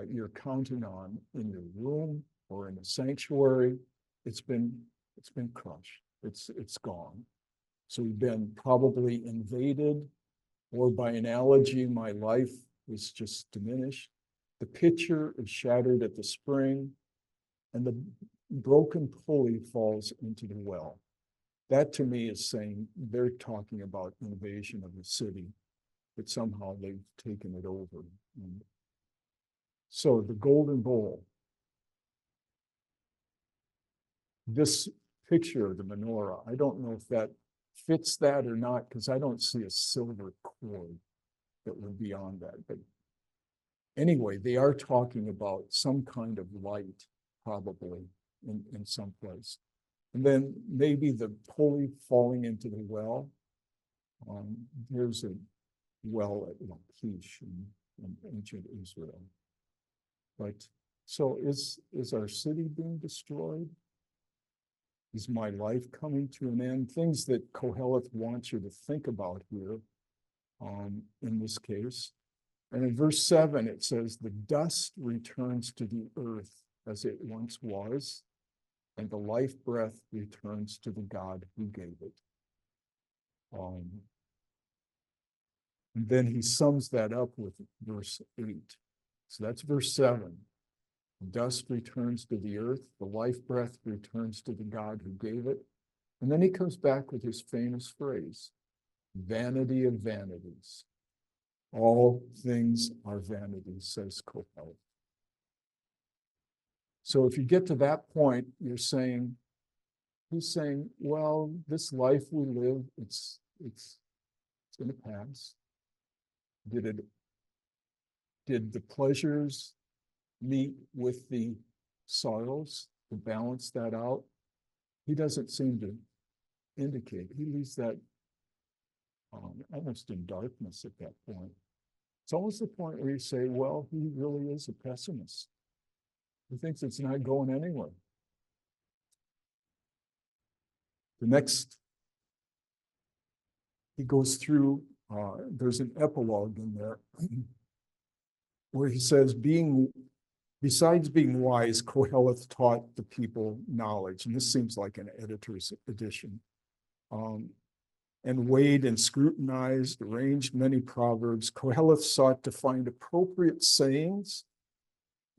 you're counting on in your room or in a sanctuary, it's been crushed. It's gone. So we've been probably invaded, or by analogy, my life was just diminished. The pitcher is shattered at the spring, and the broken pulley falls into the well. That to me is saying they're talking about invasion of the city, but somehow they've taken it over. And so the golden bowl, this picture of the menorah, I don't know if that fits that or not, because I don't see a silver cord that would be on that. But anyway, they are talking about some kind of light, probably in some place. And then maybe the pulley falling into the well. There's a well at Lachish in ancient Israel. But so is our city being destroyed? Is my life coming to an end? Things that Koheleth wants you to think about here in this case. And in verse 7, it says, the dust returns to the earth as it once was, and the life breath returns to the God who gave it. And then he sums that up with verse 8. So that's verse 7. Dust returns to the earth, the life breath returns to the God who gave it. And then he comes back with his famous phrase, vanity of vanities. All things are vanity, says Koheleth. So if you get to that point, he's saying, well, this life we live, it's going to pass. Did the pleasures meet with the sorrows to balance that out? He doesn't seem to indicate. He leaves that almost in darkness at that point. It's almost the point where you say, well, he really is a pessimist. He thinks it's not going anywhere. The next, he goes through, there's an epilogue in there where he says, besides being wise, Koheleth taught the people knowledge. And this seems like an editor's edition. And weighed and scrutinized, arranged many proverbs. Koheleth sought to find appropriate sayings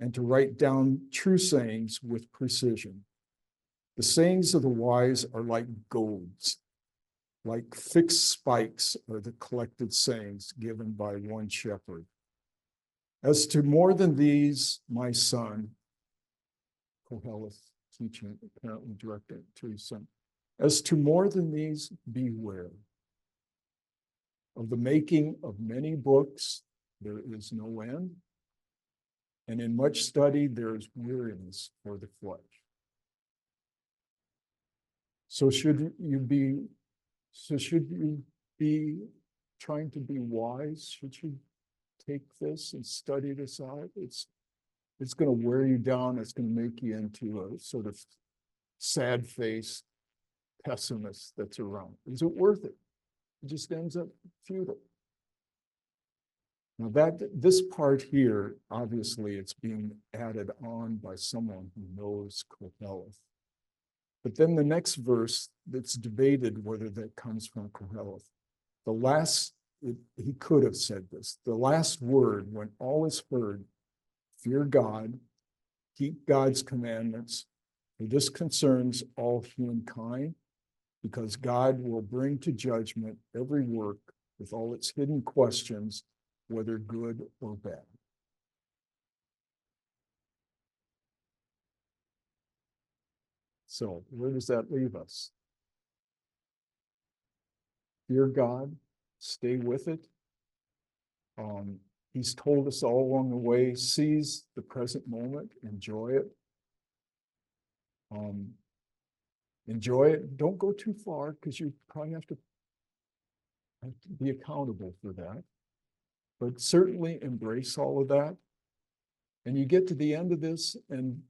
and to write down true sayings with precision. The sayings of the wise are like goads, like fixed spikes are the collected sayings given by one shepherd. As to more than these, my son, Koheleth teaching, apparently directed to his son, as to more than these, beware. Of the making of many books, there is no end, And in much study, there is weariness for the flesh. So should you be trying to be wise? Should you take this and study this out? It's going to wear you down. It's going to make you into a sort of sad-faced pessimist that's around. Is it worth it? It just ends up futile. Now this part here, obviously, it's being added on by someone who knows Koheleth. But then the next verse, that's debated whether that comes from Koheleth. He could have said this. The last word, when all is heard, fear God, keep God's commandments, for this concerns all humankind, because God will bring to judgment every work with all its hidden questions, whether good or bad. So where does that leave us? Fear God, stay with it. He's told us all along the way, seize the present moment, enjoy it. Enjoy it. Don't go too far, because you probably have to be accountable for that. But certainly embrace all of that. And you get to the end of this, and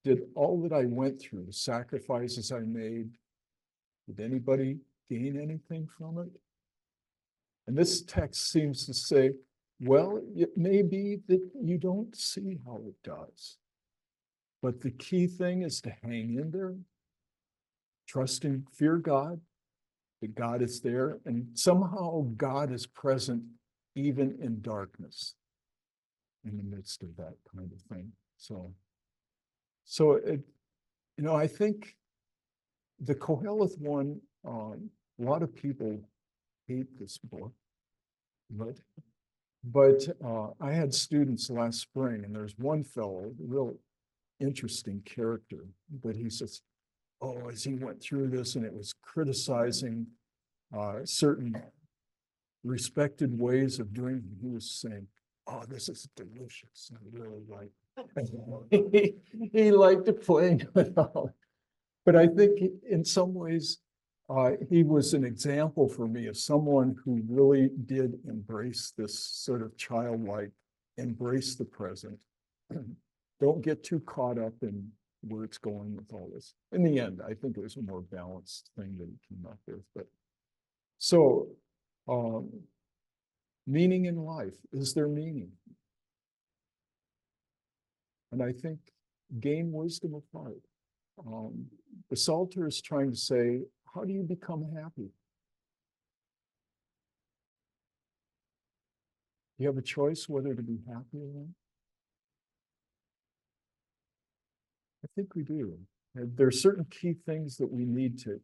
did all that I went through, the sacrifices I made, did anybody gain anything from it? And this text seems to say, well, it may be that you don't see how it does. But the key thing is to hang in there, trust and fear God, that God is there, and somehow God is present even in darkness, in the midst of that kind of thing. So it, I think the Koheleth one, a lot of people hate this book, but I had students last spring, and there's one fellow, real interesting character, but he says, oh, as he went through this, and it was criticizing certain respected ways of doing it, he was saying, oh, this is delicious. I really like it. He liked to play with all. But I think in some ways, he was an example for me of someone who really did embrace this sort of childlike, embrace the present. Don't get too caught up in where it's going with all this. In the end, I think it was a more balanced thing that he came up with. But so, meaning in life, is there meaning? And I think gain wisdom of heart. The Psalter is trying to say, how do you become happy? You have a choice whether to be happy or not. I think we do. There are certain key things that we need to.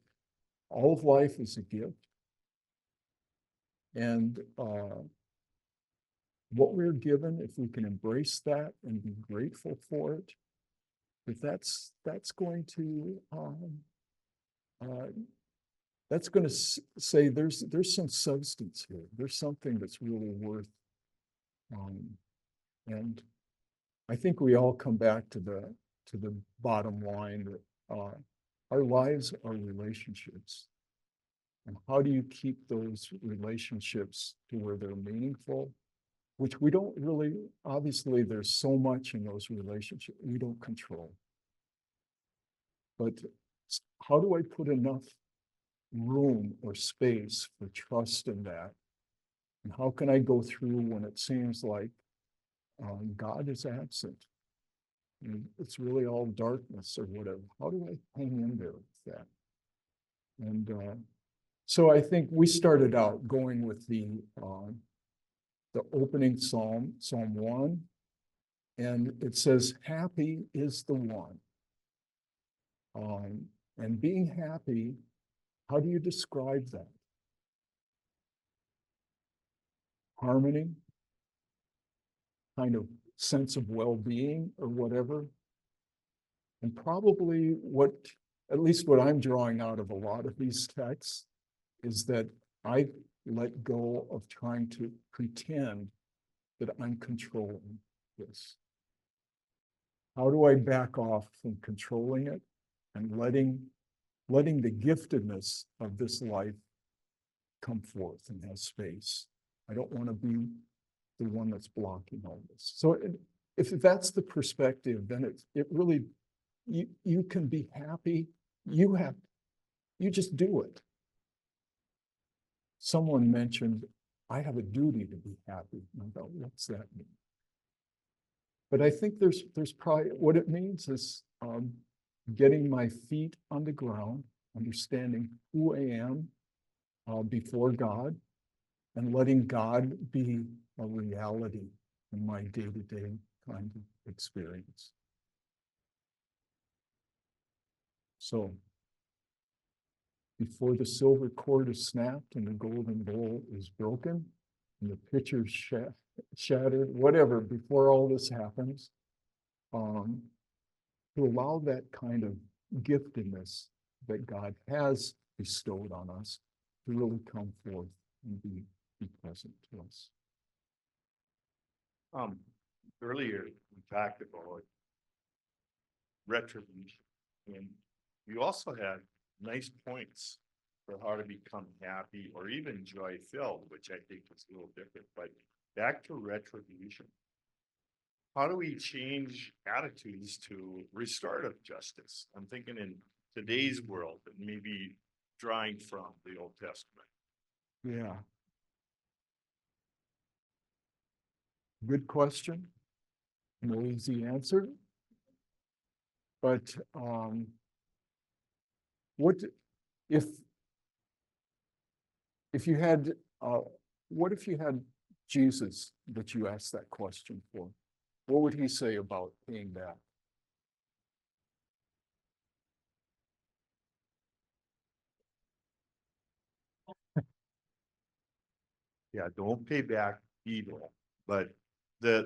All of life is a gift. And what we're given, if we can embrace that and be grateful for it, if that's going to say there's some substance here. There's something that's really worth. And I think we all come back to the bottom line that our lives are relationships. And how do you keep those relationships to where they're meaningful? Which we don't really, obviously, there's so much in those relationships we don't control. But how do I put enough room or space for trust in that? And how can I go through when it seems like God is absent? And it's really all darkness or whatever. How do I hang in there with that? And so I think we started out going with the opening psalm, Psalm 1, and it says, happy is the one. And being happy, how do you describe that? Harmony, kind of sense of well-being or whatever. And probably at least what I'm drawing out of a lot of these texts is that I let go of trying to pretend that I'm controlling this. How do I back off from controlling it and letting the giftedness of this life come forth and have space? I don't want to be the one that's blocking all this. So if that's the perspective, then it really, you can be happy. You just do it. Someone mentioned, I have a duty to be happy. I thought, what's that mean? But I think there's probably, what it means is getting my feet on the ground, understanding who I am before God, and letting God be a reality in my day-to-day kind of experience. So before the silver cord is snapped and the golden bowl is broken and the pitcher shattered, whatever, before all this happens, to allow that kind of giftedness that God has bestowed on us to really come forth and be present to us. Earlier we talked about retribution, and you also had nice points for how to become happy or even joy-filled, which I think is a little different. But back to retribution. How do we change attitudes to restorative justice? I'm thinking in today's world and maybe drawing from the Old Testament. Yeah. Good question. No easy answer. But what if you had what if you had Jesus that you asked that question for? What would he say about paying back? Yeah, don't pay back evil. But I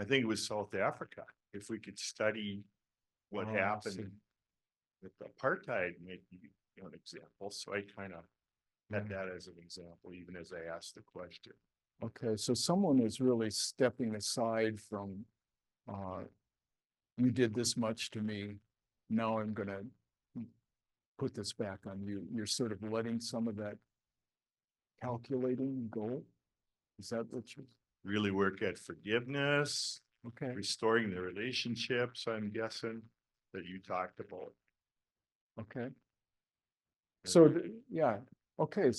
think it was South Africa. If we could study what happened with apartheid, maybe an example. So I kind of had that as an example, even as I asked the question. Okay, so someone is really stepping aside from, you did this much to me, now I'm going to put this back on you. You're sort of letting some of that calculating go. Is that what you're? Really work at forgiveness, Okay. restoring the relationships, I'm guessing, that you talked about. Okay. So, yeah, okay.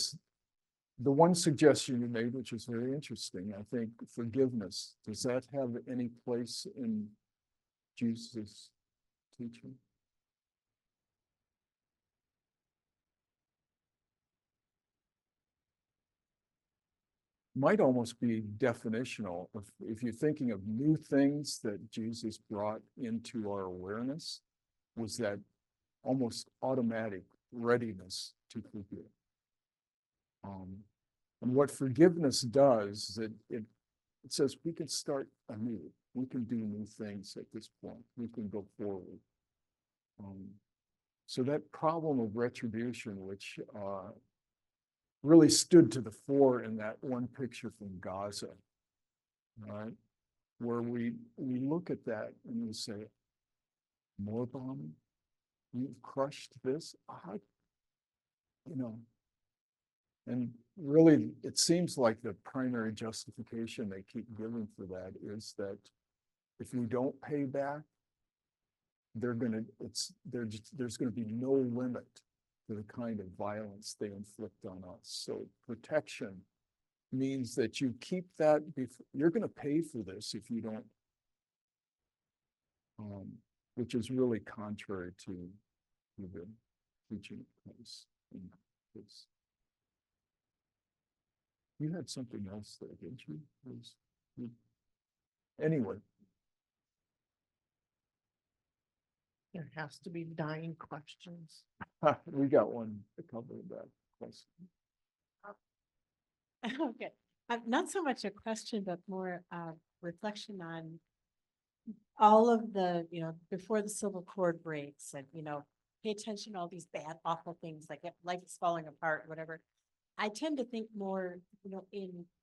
The one suggestion you made, which is very interesting, I think forgiveness, does that have any place in Jesus' teaching? Might almost be definitional. If you're thinking of new things that Jesus brought into our awareness, was that almost automatic readiness to forgive. And what forgiveness does is it says we can start anew. We can do new things at this point. We can go forward. So that problem of retribution, which really stood to the fore in that one picture from Gaza, right? Where we look at that and we say, more bombing? You've crushed this? And really, it seems like the primary justification they keep giving for that is that if we don't pay back, there's going to be no limit to the kind of violence they inflict on us. So protection means that you keep that, you're going to pay for this if you don't, which is really contrary to the teaching of Christ. You had something else there, didn't you? Anyway. There has to be dying questions. We got one to cover that question. Okay, not so much a question, but more reflection on all of the, before the silver cord breaks and, pay attention to all these bad, awful things like life is falling apart, whatever. I tend to think more,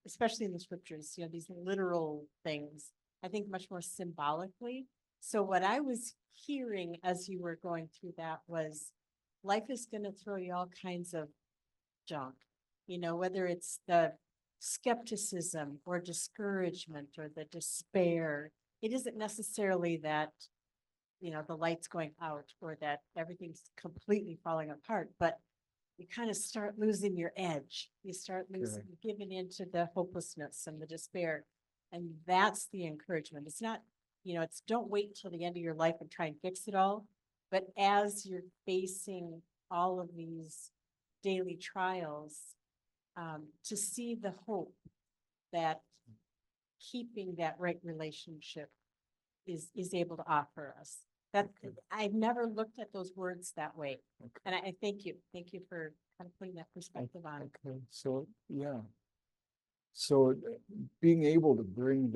especially in the scriptures, these literal things I think much more symbolically. So what I was hearing as you were going through that was life is going to throw you all kinds of junk, whether it's the skepticism or discouragement or the despair. It isn't necessarily that, the light's going out or that everything's completely falling apart, but you kind of start losing your edge. You start losing, giving into the hopelessness and the despair. And that's the encouragement. It's not, it's don't wait until the end of your life and try and fix it all. But as you're facing all of these daily trials, to see the hope that keeping that right relationship is able to offer us. That I've never looked at those words that way. And I thank you. Thank you for kind of putting that perspective on it. Okay, so, yeah. So being able to bring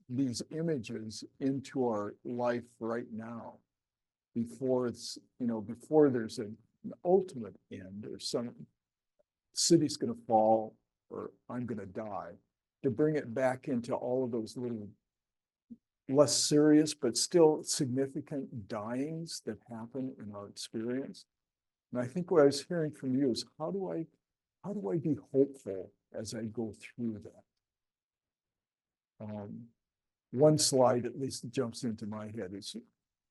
these images into our life right now, before it's, before there's an ultimate end or some city's going to fall or I'm going to die, to bring it back into all of those little less serious but still significant dyings that happen in our experience. And I think what I was hearing from you is how do I be hopeful as I go through that? One slide at least jumps into my head is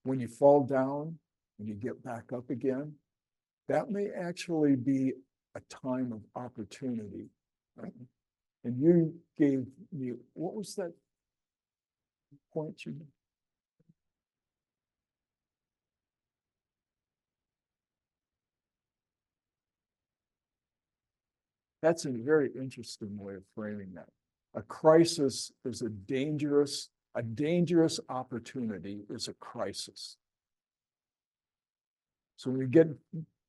when you fall down and you get back up again, that may actually be a time of opportunity. Right? And you gave me, what was that point you made? That's a very interesting way of framing that. A crisis is a dangerous opportunity is a crisis. So when we get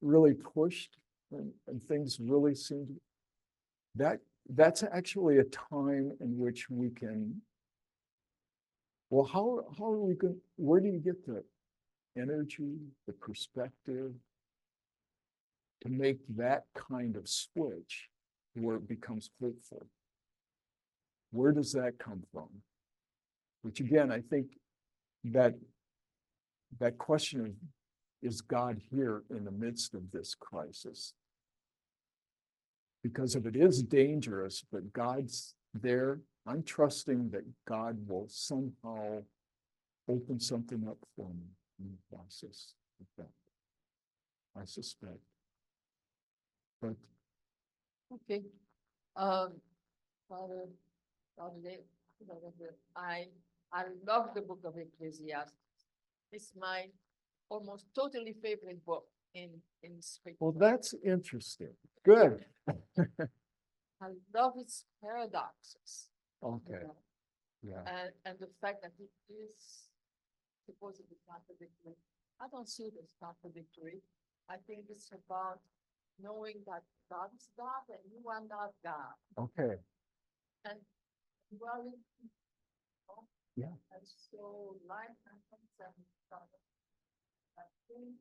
really pushed and things really seem to, that's actually a time in which we can, well, how are we going, where do you get the energy, the perspective to make that kind of switch where it becomes hopeful? Where does that come from? Which again, I think that question of, is God here in the midst of this crisis? Because if it is dangerous, but God's there, I'm trusting that God will somehow open something up for me in the process of that. I suspect. But okay. Father Dave, I love the book of Ecclesiastes. It's my almost totally favorite book in scripture. well, that's interesting. Good. I love its paradoxes. Okay. Yeah. And the fact that it is supposedly contradictory. I don't see it as contradictory. I think it's about knowing that God is God and you are not God. Okay. And dwelling, Yeah. and so life happens and I think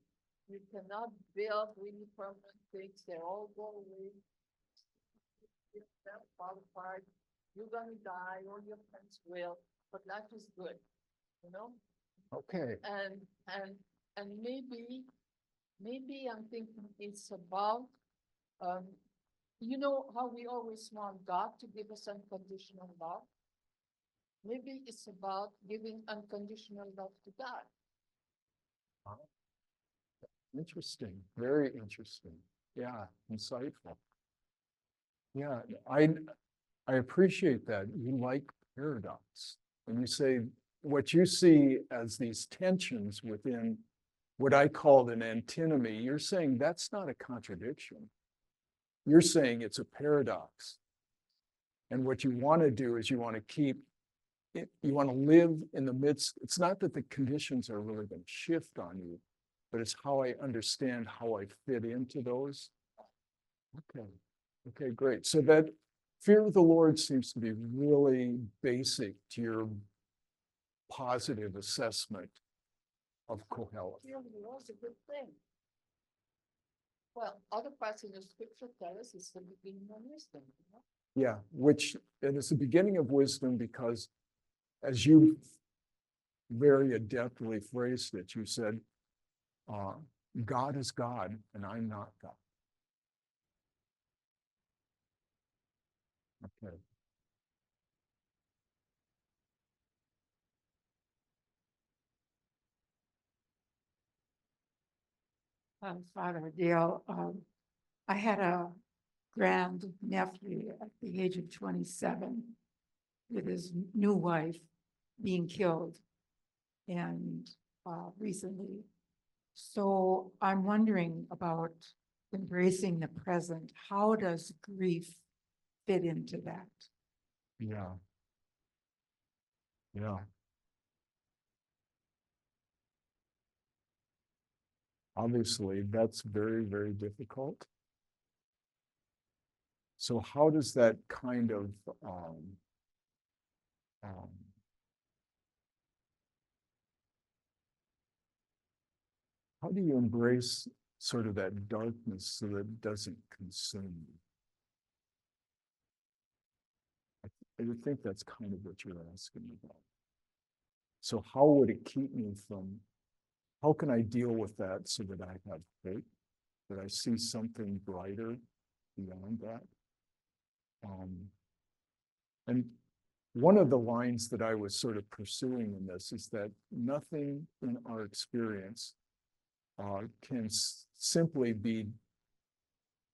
you cannot build really permanent things. They all go away. They'll fall apart. You're gonna die, or your friends will, but life is good, Okay. And maybe I'm thinking it's about how we always want God to give us unconditional love. Maybe it's about giving unconditional love to God. Interesting. Very interesting. Yeah. Insightful. Yeah. I appreciate that. You like paradox. And you say what you see as these tensions within what I called an antinomy, you're saying that's not a contradiction. You're saying it's a paradox. And what you want to do is you want to live in the midst. It's not that the conditions are really going to shift on you, but it's how I understand how I fit into those. Okay. Okay, great. So that fear of the Lord seems to be really basic to your positive assessment of Kohelet. Fear of the Lord is a good thing. Well, other parts of the scripture tell us it's the beginning of wisdom. Yeah, which it is the beginning of wisdom because as you very adeptly phrased it, you said, God is God and I'm not God. Okay. Father Dale, I had a grand nephew at the age of 27 with his new wife being killed and recently. So I'm wondering about embracing the present. How does grief fit into that? Yeah. Yeah. Obviously, that's very, very difficult. So how does that kind of how do you embrace sort of that darkness so that it doesn't consume you? I would think that's kind of what you're asking about. So how would it keep me from, how can I deal with that so that I have hope, that I see something brighter beyond that? And one of the lines that I was sort of pursuing in this is that nothing in our experience can simply be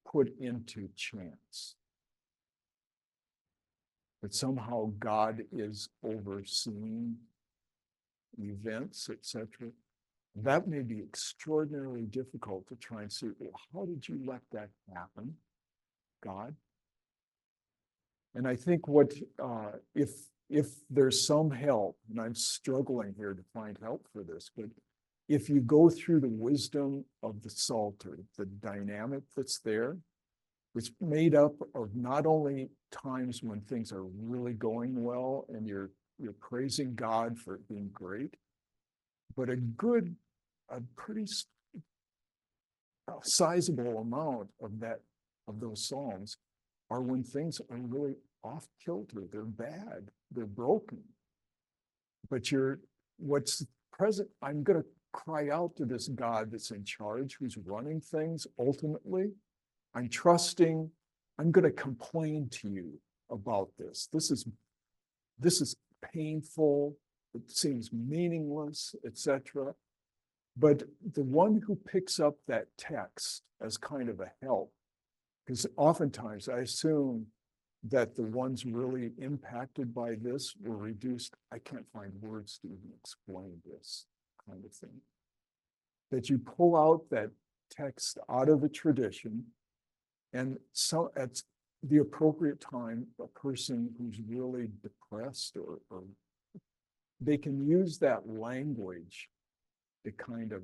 put into chance. That somehow God is overseeing events, etc. That may be extraordinarily difficult to try and see, well, how did you let that happen, God? And I think what, if there's some help, and I'm struggling here to find help for this, but if you go through the wisdom of the Psalter, the dynamic that's there, it's made up of not only times when things are really going well and you're praising God for it being great, but a pretty sizable amount of those Psalms are when things are really off kilter, they're bad, they're broken. But what's present, I'm going to cry out to this God that's in charge, who's running things ultimately. I'm trusting, I'm going to complain to you about this. This is painful, it seems meaningless, etc. But the one who picks up that text as kind of a help, because oftentimes I assume that the ones really impacted by this were reduced. I can't find words to even explain this kind of thing. That you pull out that text out of the tradition, and so at the appropriate time, a person who's really depressed or they can use that language to kind of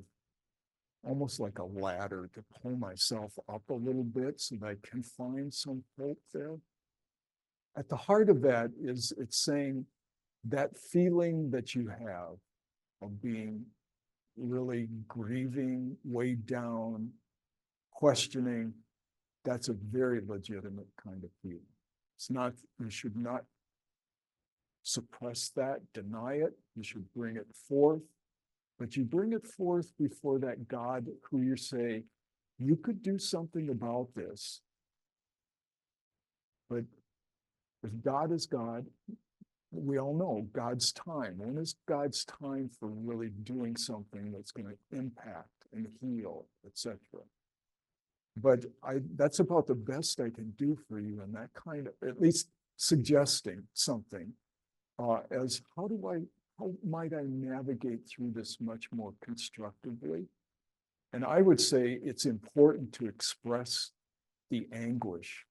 almost like a ladder to pull myself up a little bit so that I can find some hope there. At the heart of that is it's saying that feeling that you have of being really grieving, weighed down, questioning, that's a very legitimate kind of feeling. It's not, you should not suppress that, deny it. You should bring it forth. But you bring it forth before that God who you say, you could do something about this. But if God is God, we all know God's time. When is God's time for really doing something that's going to impact and heal, etc.? But that's about the best I can do for you, and that kind of, at least suggesting something as how might I navigate through this much more constructively? And I would say it's important to express the anguish,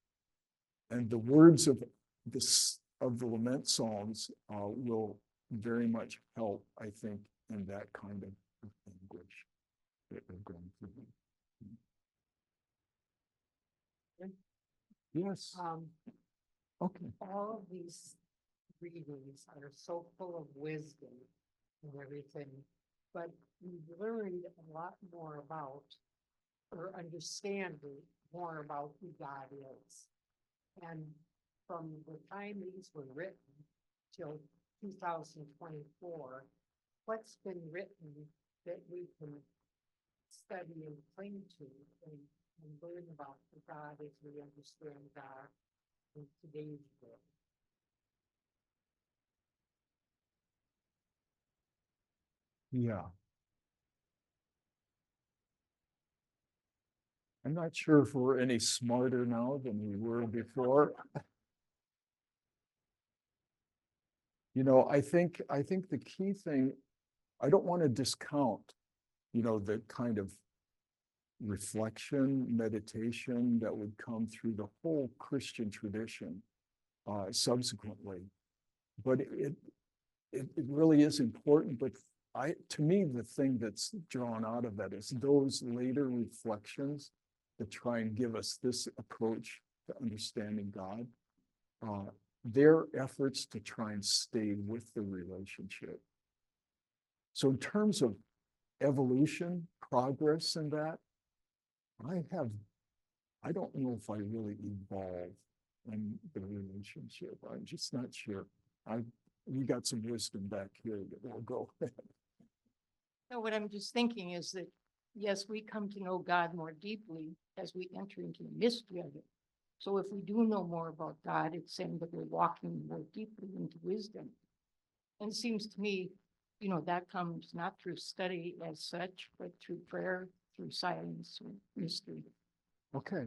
and the words of the lament psalms will very much help, I think, in that kind of anguish that we're going through. Yes. Okay. All of these readings are so full of wisdom and everything, but we've learned a lot more about, or understanding more about who God is. And from the time these were written till 2024, what's been written that we can study and cling to and learn about God as we understand God in today's world? Yeah. I'm not sure if we're any smarter now than we were before. You know, I think the key thing, I don't want to discount, the kind of reflection, meditation that would come through the whole Christian tradition subsequently. But it really is important. But to me, the thing that's drawn out of that is those later reflections that try and give us this approach to understanding God. Their efforts to try and stay with the relationship. So in terms of evolution, progress in that, I don't know if I really evolved in the relationship. I'm just not sure. We got some wisdom back here that we'll go. No, what I'm just thinking is that, yes, we come to know God more deeply as we enter into the mystery of it. So if we do know more about God, it's saying that we're walking more deeply into wisdom. And it seems to me, that comes not through study as such, but through prayer, through silence, through mystery. Okay.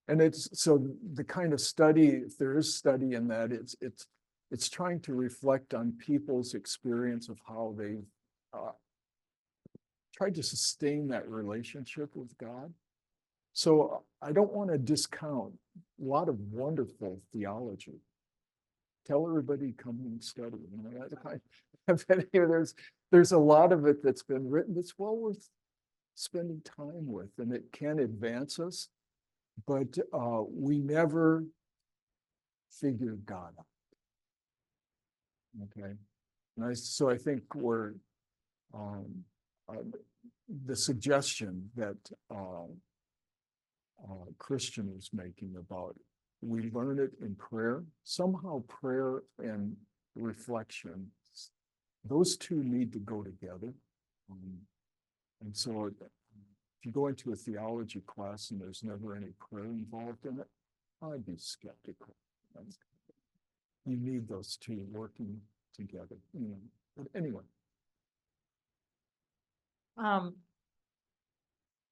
And it's so the kind of study, if there is study in that, it's trying to reflect on people's experience of how they've tried to sustain that relationship with God. So I don't want to discount a lot of wonderful theology. Tell everybody come and study. There's a lot of it that's been written that's well worth spending time with, and it can advance us, but we never figure God out. Okay, so I think we're the suggestion that Christian was making about we learn it in prayer. Somehow prayer and reflection, those two need to go together. And so if you go into a theology class and there's never any prayer involved in it, I'd be skeptical. You need those two working together. But anyway.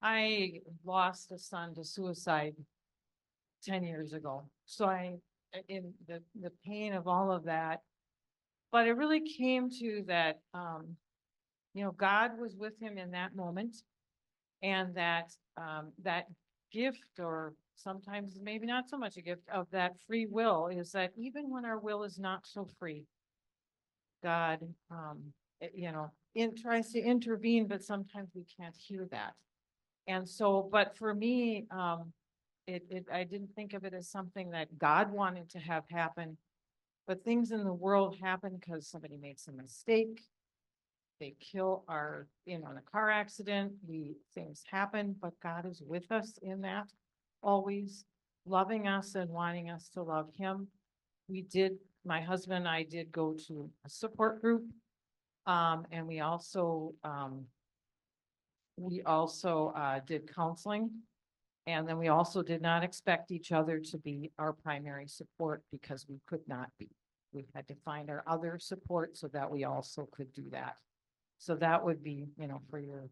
I lost a son to suicide 10 years ago. So in the pain of all of that, but it really came to that, God was with him in that moment, and that gift, or sometimes maybe not so much a gift, of that free will, is that even when our will is not so free, God, tries to intervene, but sometimes we can't hear that. And so, but for me, I didn't think of it as something that God wanted to have happen, but things in the world happen because somebody made some mistake. They kill in a car accident, things happen, but God is with us in that, always loving us and wanting us to love him. My husband and I did go to a support group, and we also did counseling. And then we also did not expect each other to be our primary support, because we could not be. We had to find our other support so that we also could do that. So that would be, for your,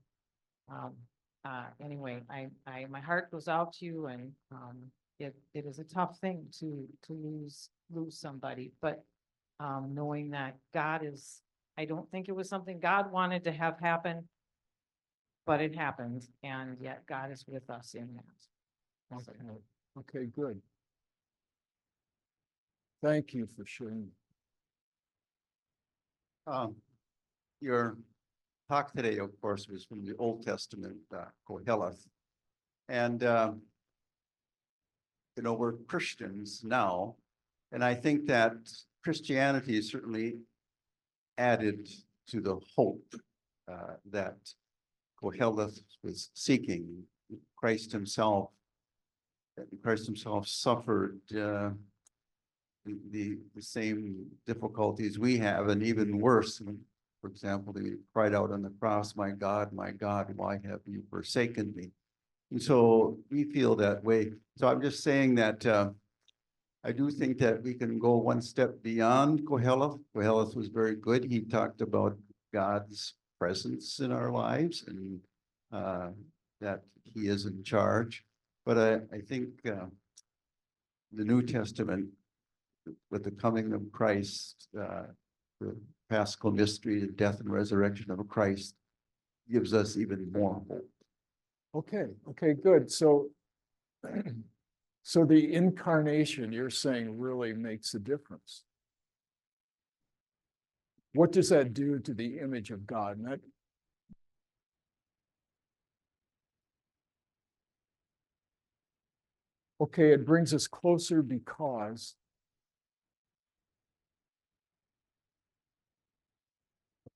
anyway, my heart goes out to you, and it is a tough thing to lose somebody, but knowing that I don't think it was something God wanted to have happen, but it happened, and yet God is with us in that. Okay, good. Thank you for sharing. Your talk today, of course, was from the Old Testament, Koheleth. And, we're Christians now, and I think that Christianity certainly added to the hope that Koheleth was seeking. Christ himself suffered the same difficulties we have, and even worse. For example, they cried out on the cross, my God, why have you forsaken me? And so we feel that way. So I'm just saying that I do think that we can go one step beyond Koheleth. Koheleth was very good. He talked about God's presence in our lives and that he is in charge. But I think the New Testament, with the coming of Christ, the Paschal mystery, the death and resurrection of Christ, gives us even more hope. Okay, good. So, so the incarnation, you're saying, really makes a difference. What does that do to the image of God? And that, okay, it brings us closer because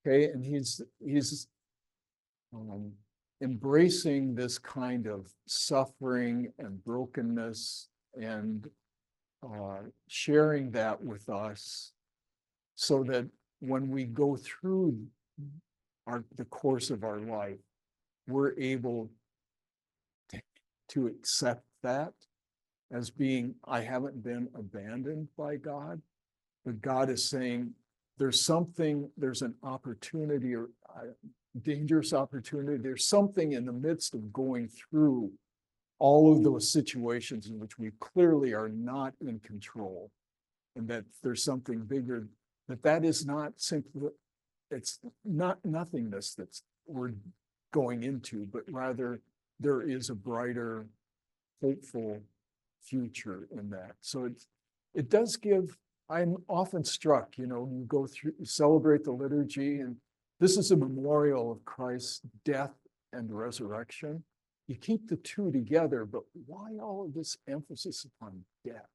okay, and he's embracing this kind of suffering and brokenness and sharing that with us so that when we go through the course of our life, we're able to accept that as being, I haven't been abandoned by God, but God is saying, there's an opportunity or dangerous opportunity. There's something in the midst of going through all of those situations in which we clearly are not in control, and that there's something bigger, that is not simply, it's not nothingness that's we're going into, but rather there is a brighter, hopeful future in that. So it does give, I'm often struck, you go through, you celebrate the liturgy, and this is a memorial of Christ's death and resurrection. You keep the two together, but why all of this emphasis upon death?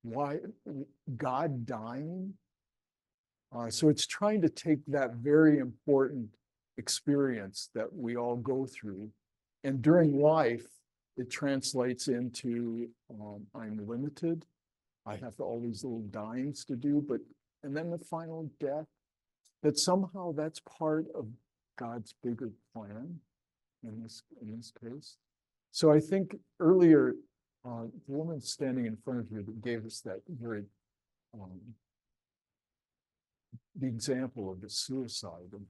Why God dying? So it's trying to take that very important experience that we all go through, and during life, it translates into I'm limited. I have all these little dyings to do, and then the final death, that somehow that's part of God's bigger plan in this case. So I think earlier, the woman standing in front of you that gave us that very, the example of the suicide and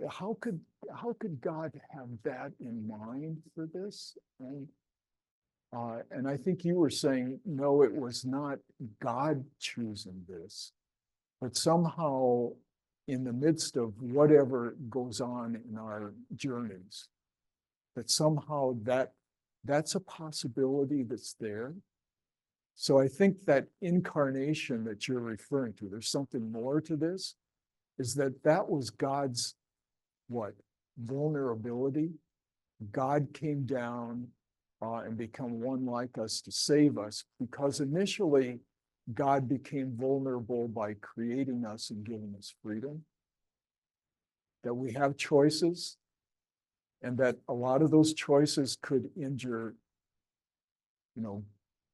how could God have that in mind for this? And I think you were saying, no, it was not God choosing this, but somehow in the midst of whatever goes on in our journeys, that somehow that's a possibility that's there. So I think that incarnation that you're referring to, there's something more to this, is that was God's vulnerability. God came down and become one like us to save us, because initially God became vulnerable by creating us and giving us freedom, that we have choices, and that a lot of those choices could injure,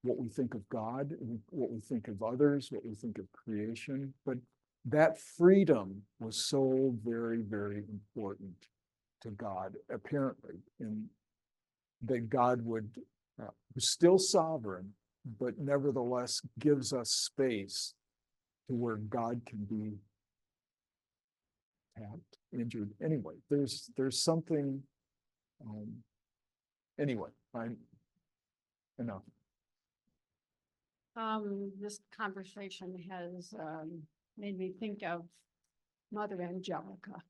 what we think of God, what we think of others, what we think of creation. But that freedom was so very, very important to God, apparently, in that God was still sovereign, but nevertheless gives us space to where God can be tapped, injured. Anyway, there's something. Anyway, enough. This conversation has made me think of Mother Angelica,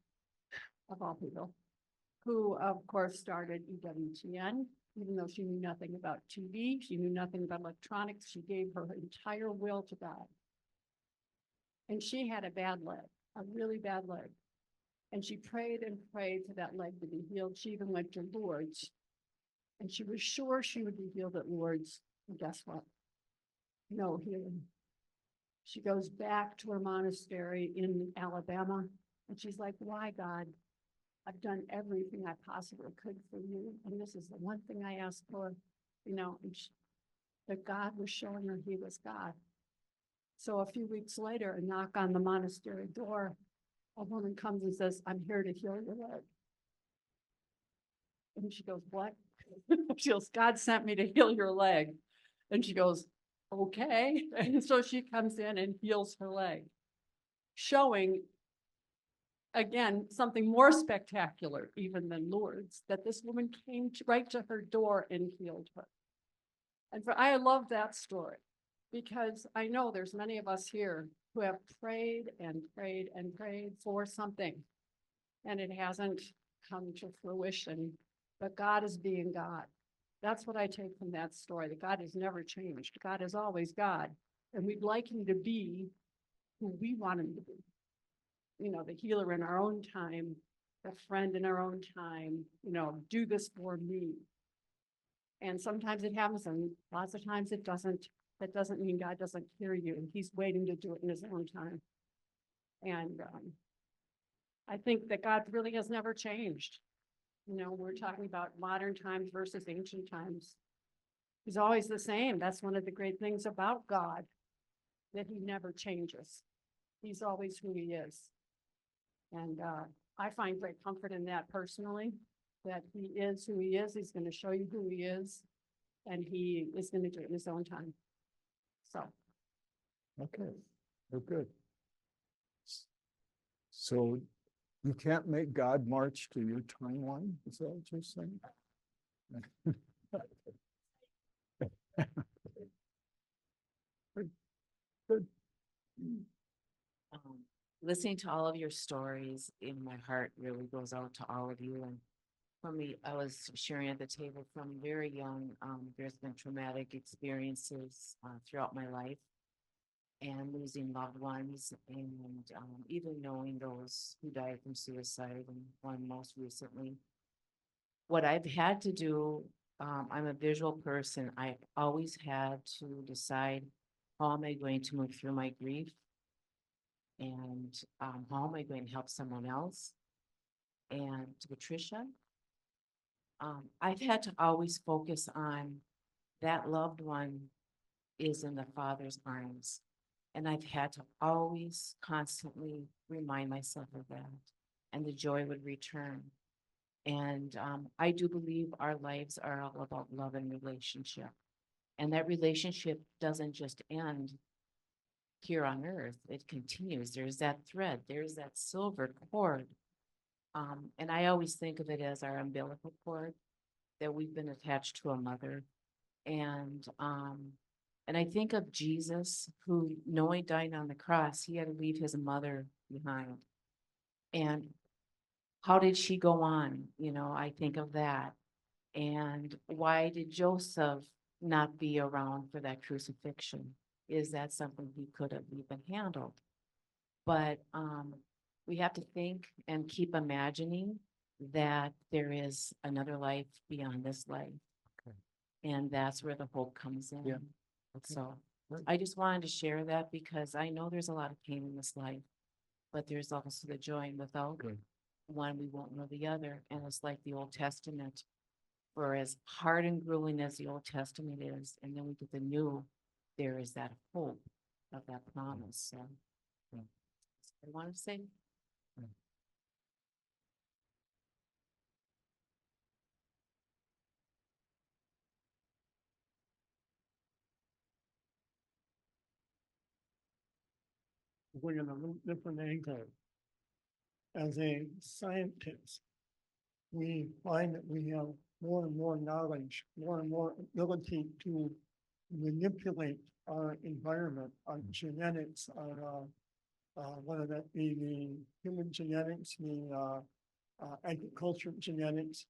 of all people, who of course started EWTN, even though she knew nothing about TV, she knew nothing about electronics, she gave her entire will to God. And she had a bad leg, a really bad leg. And she prayed and prayed for that leg to be healed. She even went to Lourdes. And she was sure she would be healed at Lourdes. And guess what? No healing. She goes back to her monastery in Alabama. And she's like, why, God? I've done everything I possibly could for you. And this is the one thing I asked for, and that God was showing her he was God. So a few weeks later, a knock on the monastery door, a woman comes and says, I'm here to heal your leg. And she goes, what? She goes, God sent me to heal your leg. And she goes, okay. And so she comes in and heals her leg, showing, again, something more spectacular even than Lourdes, that this woman came right to her door and healed her. And I love that story, because I know there's many of us here who have prayed and prayed and prayed for something, and it hasn't come to fruition, but God is being God. That's what I take from that story, that God has never changed. God is always God, and we'd like him to be who we want him to be. You know, the healer in our own time, the friend in our own time, you know, do this for me. And sometimes it happens, and lots of times it doesn't. That doesn't mean God doesn't hear you. He's waiting to do it in his own time. And I think that God really has never changed. You know, we're talking about modern times versus ancient times. He's always the same. That's one of the great things about God, that he never changes. He's always who he is. And I find great comfort in that personally, that he is who he is. He's going to show you who he is, and he is going to do it in his own time. So. Okay, we're good. So you can't make God march to your timeline, is that what you're saying? Good. Listening to all of your stories, in my heart really goes out to all of you. And for me, I was sharing at the table from very young. There's been traumatic experiences throughout my life, and losing loved ones, and even knowing those who died from suicide, and one most recently. What I've had to do, I'm a visual person. I've always had to decide, how am I going to move through my grief? And how am I going to help someone else? And to Patricia, I've had to always focus on that loved one is in the Father's arms. And I've had to always constantly remind myself of that, and the joy would return. And I do believe our lives are all about love and relationship. And that relationship doesn't just end here on earth, it continues. There's that thread, there's that silver cord. And I always think of it as our umbilical cord, that we've been attached to a mother. And I think of Jesus, who, knowing dying on the cross, he had to leave his mother behind. And how did she go on? You know, I think of that. And why did Joseph not be around for that crucifixion? Is that something he could have even handled? But we have to think and keep imagining that there is another life beyond this life. Okay. And that's where the hope comes in. Yeah. Okay. So Right. I just wanted to share that, because I know there's a lot of pain in this life, but there's also the joy, and without Good. one, we won't know the other. And it's like the Old Testament, for as hard and grueling as the Old Testament is, and then we get the new, there is that hope of that promise. So Yeah. I want to say. Going in a little different angle. As a scientist, we find that we have more and more knowledge, more and more ability to manipulate our environment, our genetics, our whether that be the human genetics, the agriculture genetics.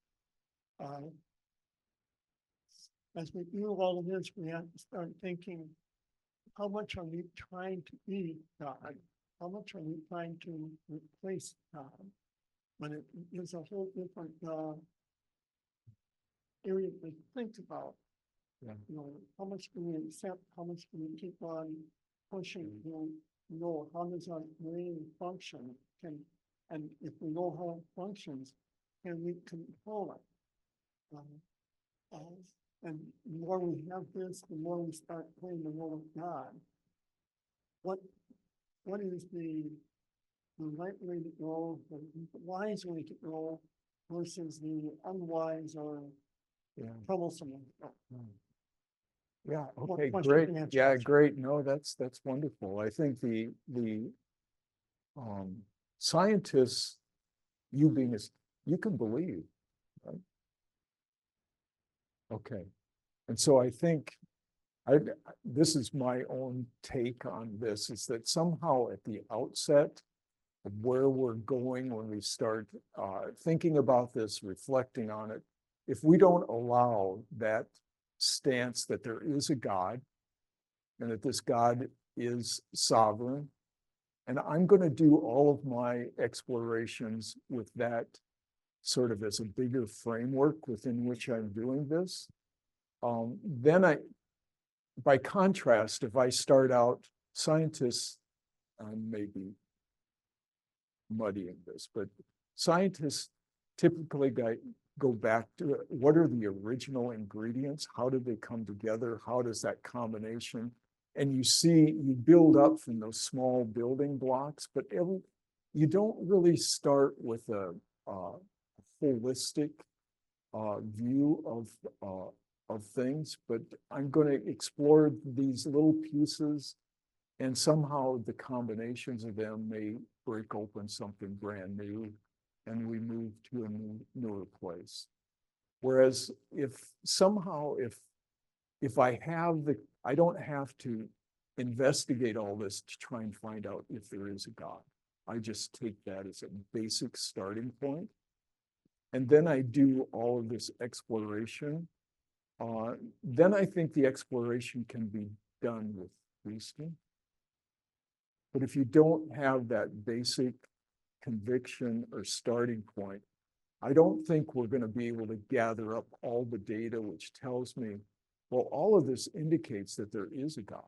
As we do all of this, we have to start thinking, how much are we trying to be God? How much are we trying to replace God? When it is a whole different area to think about. Yeah. You know, how much do we accept? How much do we keep on pushing? You know, how does our brain function? And if we know how it functions, can we control it? And the more we have this, the more we start playing the role of God. What is the right way to go, the wise way to go versus the unwise or Yeah. troublesome way to go? Yeah, What okay, question great. can answer Yeah, that? great. No, that's wonderful. I think the scientists, you being as, you can believe, right? Okay. And so I think this is my own take on this, is that somehow at the outset of where we're going when we start thinking about this, reflecting on it, if we don't allow that stance that there is a God and that this God is sovereign, and I'm going to do all of my explorations with that sort of as a bigger framework within which I'm doing this, then by contrast, if I start out, scientists, I'm maybe muddying this, but scientists typically go back to what are the original ingredients? How did they come together? How does that combination? And you build up from those small building blocks, but you don't really start with a holistic view of things, but I'm going to explore these little pieces, and somehow the combinations of them may break open something brand new, and we move to a newer place. Whereas if I don't have to investigate all this to try and find out if there is a God. I just take that as a basic starting point. And then I do all of this exploration. Then I think the exploration can be done with wisdom. But if you don't have that basic conviction or starting point, I don't think we're going to be able to gather up all the data which tells me, well, all of this indicates that there is a God.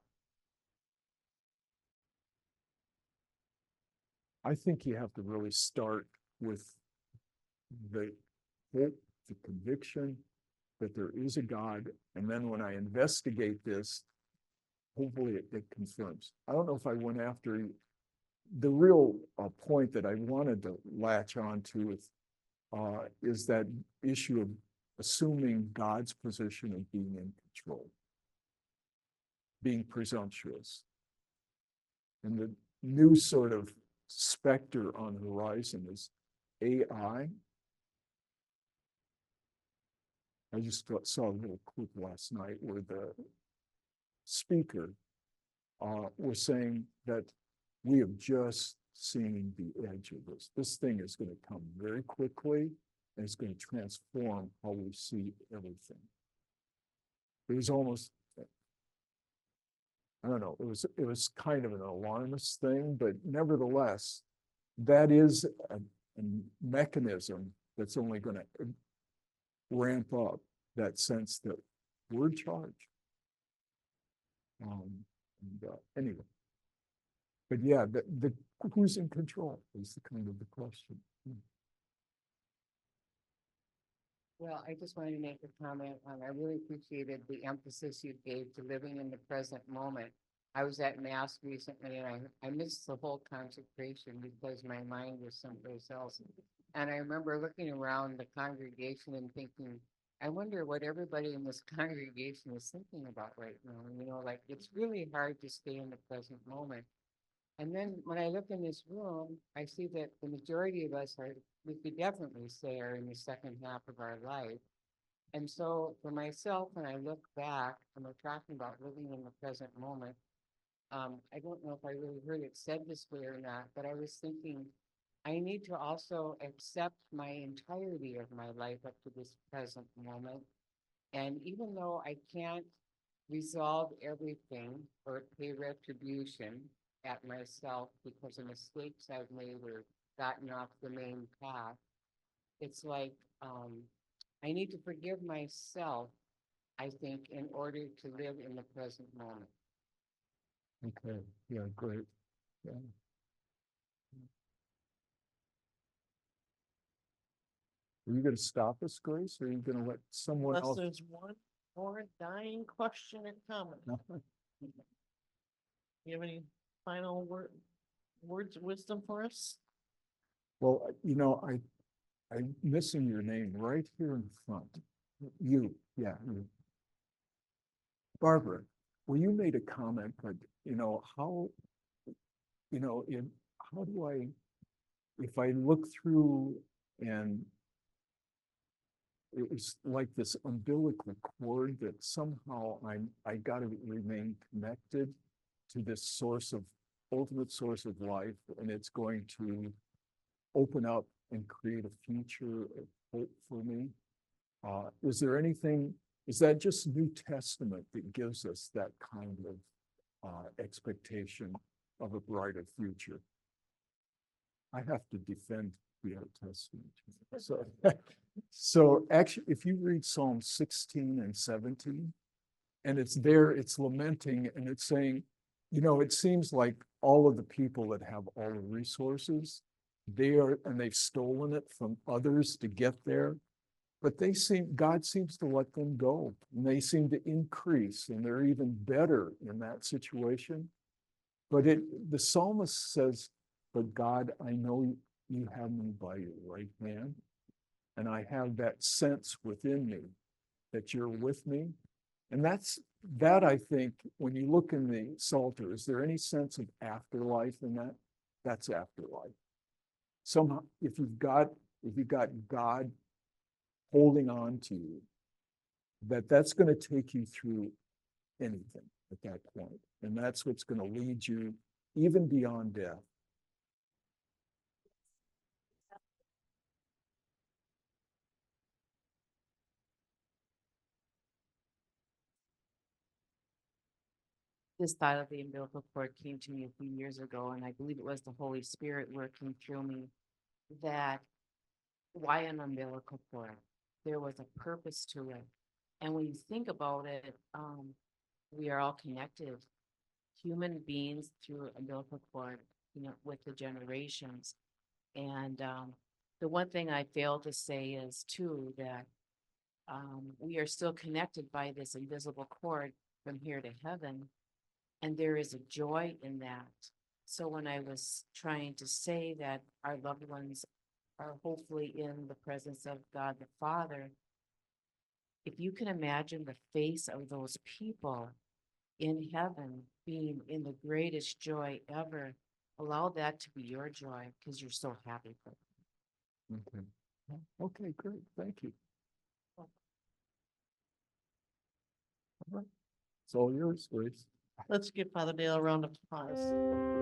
I think you have to really start with the hope, the conviction that there is a God. And then when I investigate this, hopefully it confirms. I don't know if I went after the real point that I wanted to latch on to is that issue of assuming God's position of being in control, being presumptuous. And the new sort of specter on the horizon is AI. I just saw a little clip last night where the speaker was saying that we have just seen the edge of this. This thing is going to come very quickly, and it's going to transform how we see everything. It was almost, I don't know, it was kind of an alarmist thing, but nevertheless, that is a mechanism that's only going to ramp up that sense that we're in charge. Anyway, but yeah, the who's in control is the kind of the question. Well, I just wanted to make a comment on, I really appreciated the emphasis you gave to living in the present moment. I was at mass recently and I missed the whole consecration because my mind was someplace else. And I remember looking around the congregation and thinking, I wonder what everybody in this congregation is thinking about right now. You know, like it's really hard to stay in the present moment. And then when I look in this room, I see that the majority of us are, we could definitely say, are in the second half of our life. And so for myself, when I look back, and we're talking about living in the present moment, I don't know if I really heard it said this way or not, but I was thinking, I need to also accept my entirety of my life up to this present moment. And even though I can't resolve everything or pay retribution at myself because of mistakes I've made or gotten off the main path, it's like I need to forgive myself, I think, in order to live in the present moment. Okay, yeah, great. Yeah. Are you going to stop us, Grace, or are you going to let someone Unless else? there's one Or dying question or comment? You have any final words of wisdom for us? Well, I'm missing your name right here in front. You, yeah. You. Barbara, well, you made a comment, but how, how do I, if I look through and it was like this umbilical cord that somehow I got to remain connected to this ultimate source of life, and it's going to open up and create a future of hope for me. Is there anything, is that just New Testament that gives us that kind of expectation of a brighter future? I have to defend the Old Testament. So actually, if you read Psalm 16 and 17, and it's there, it's lamenting and it's saying, it seems like all of the people that have all the resources, they've stolen it from others to get there, but God seems to let them go, and they seem to increase, and they're even better in that situation. But the psalmist says, but God, I know you have me by your right hand, and I have that sense within me that you're with me. And that I think, when you look in the Psalter, is there any sense of afterlife in that? That's afterlife. Somehow, if you've got God holding on to you, that's going to take you through anything at that point. And that's what's going to lead you even beyond death. This thought of the umbilical cord came to me a few years ago, and I believe it was the Holy Spirit working through me, that why an umbilical cord? There was a purpose to it. And when you think about it, we are all connected, human beings, through umbilical cord, with the generations. And the one thing I failed to say is too, that we are still connected by this invisible cord from here to heaven. And there is a joy in that. So when I was trying to say that our loved ones are hopefully in the presence of God the Father, if you can imagine the face of those people in heaven being in the greatest joy ever, allow that to be your joy, because you're so happy for them. Okay. Okay, great. Thank you. All right. It's all yours, Grace. Let's give Father Dale a round of applause.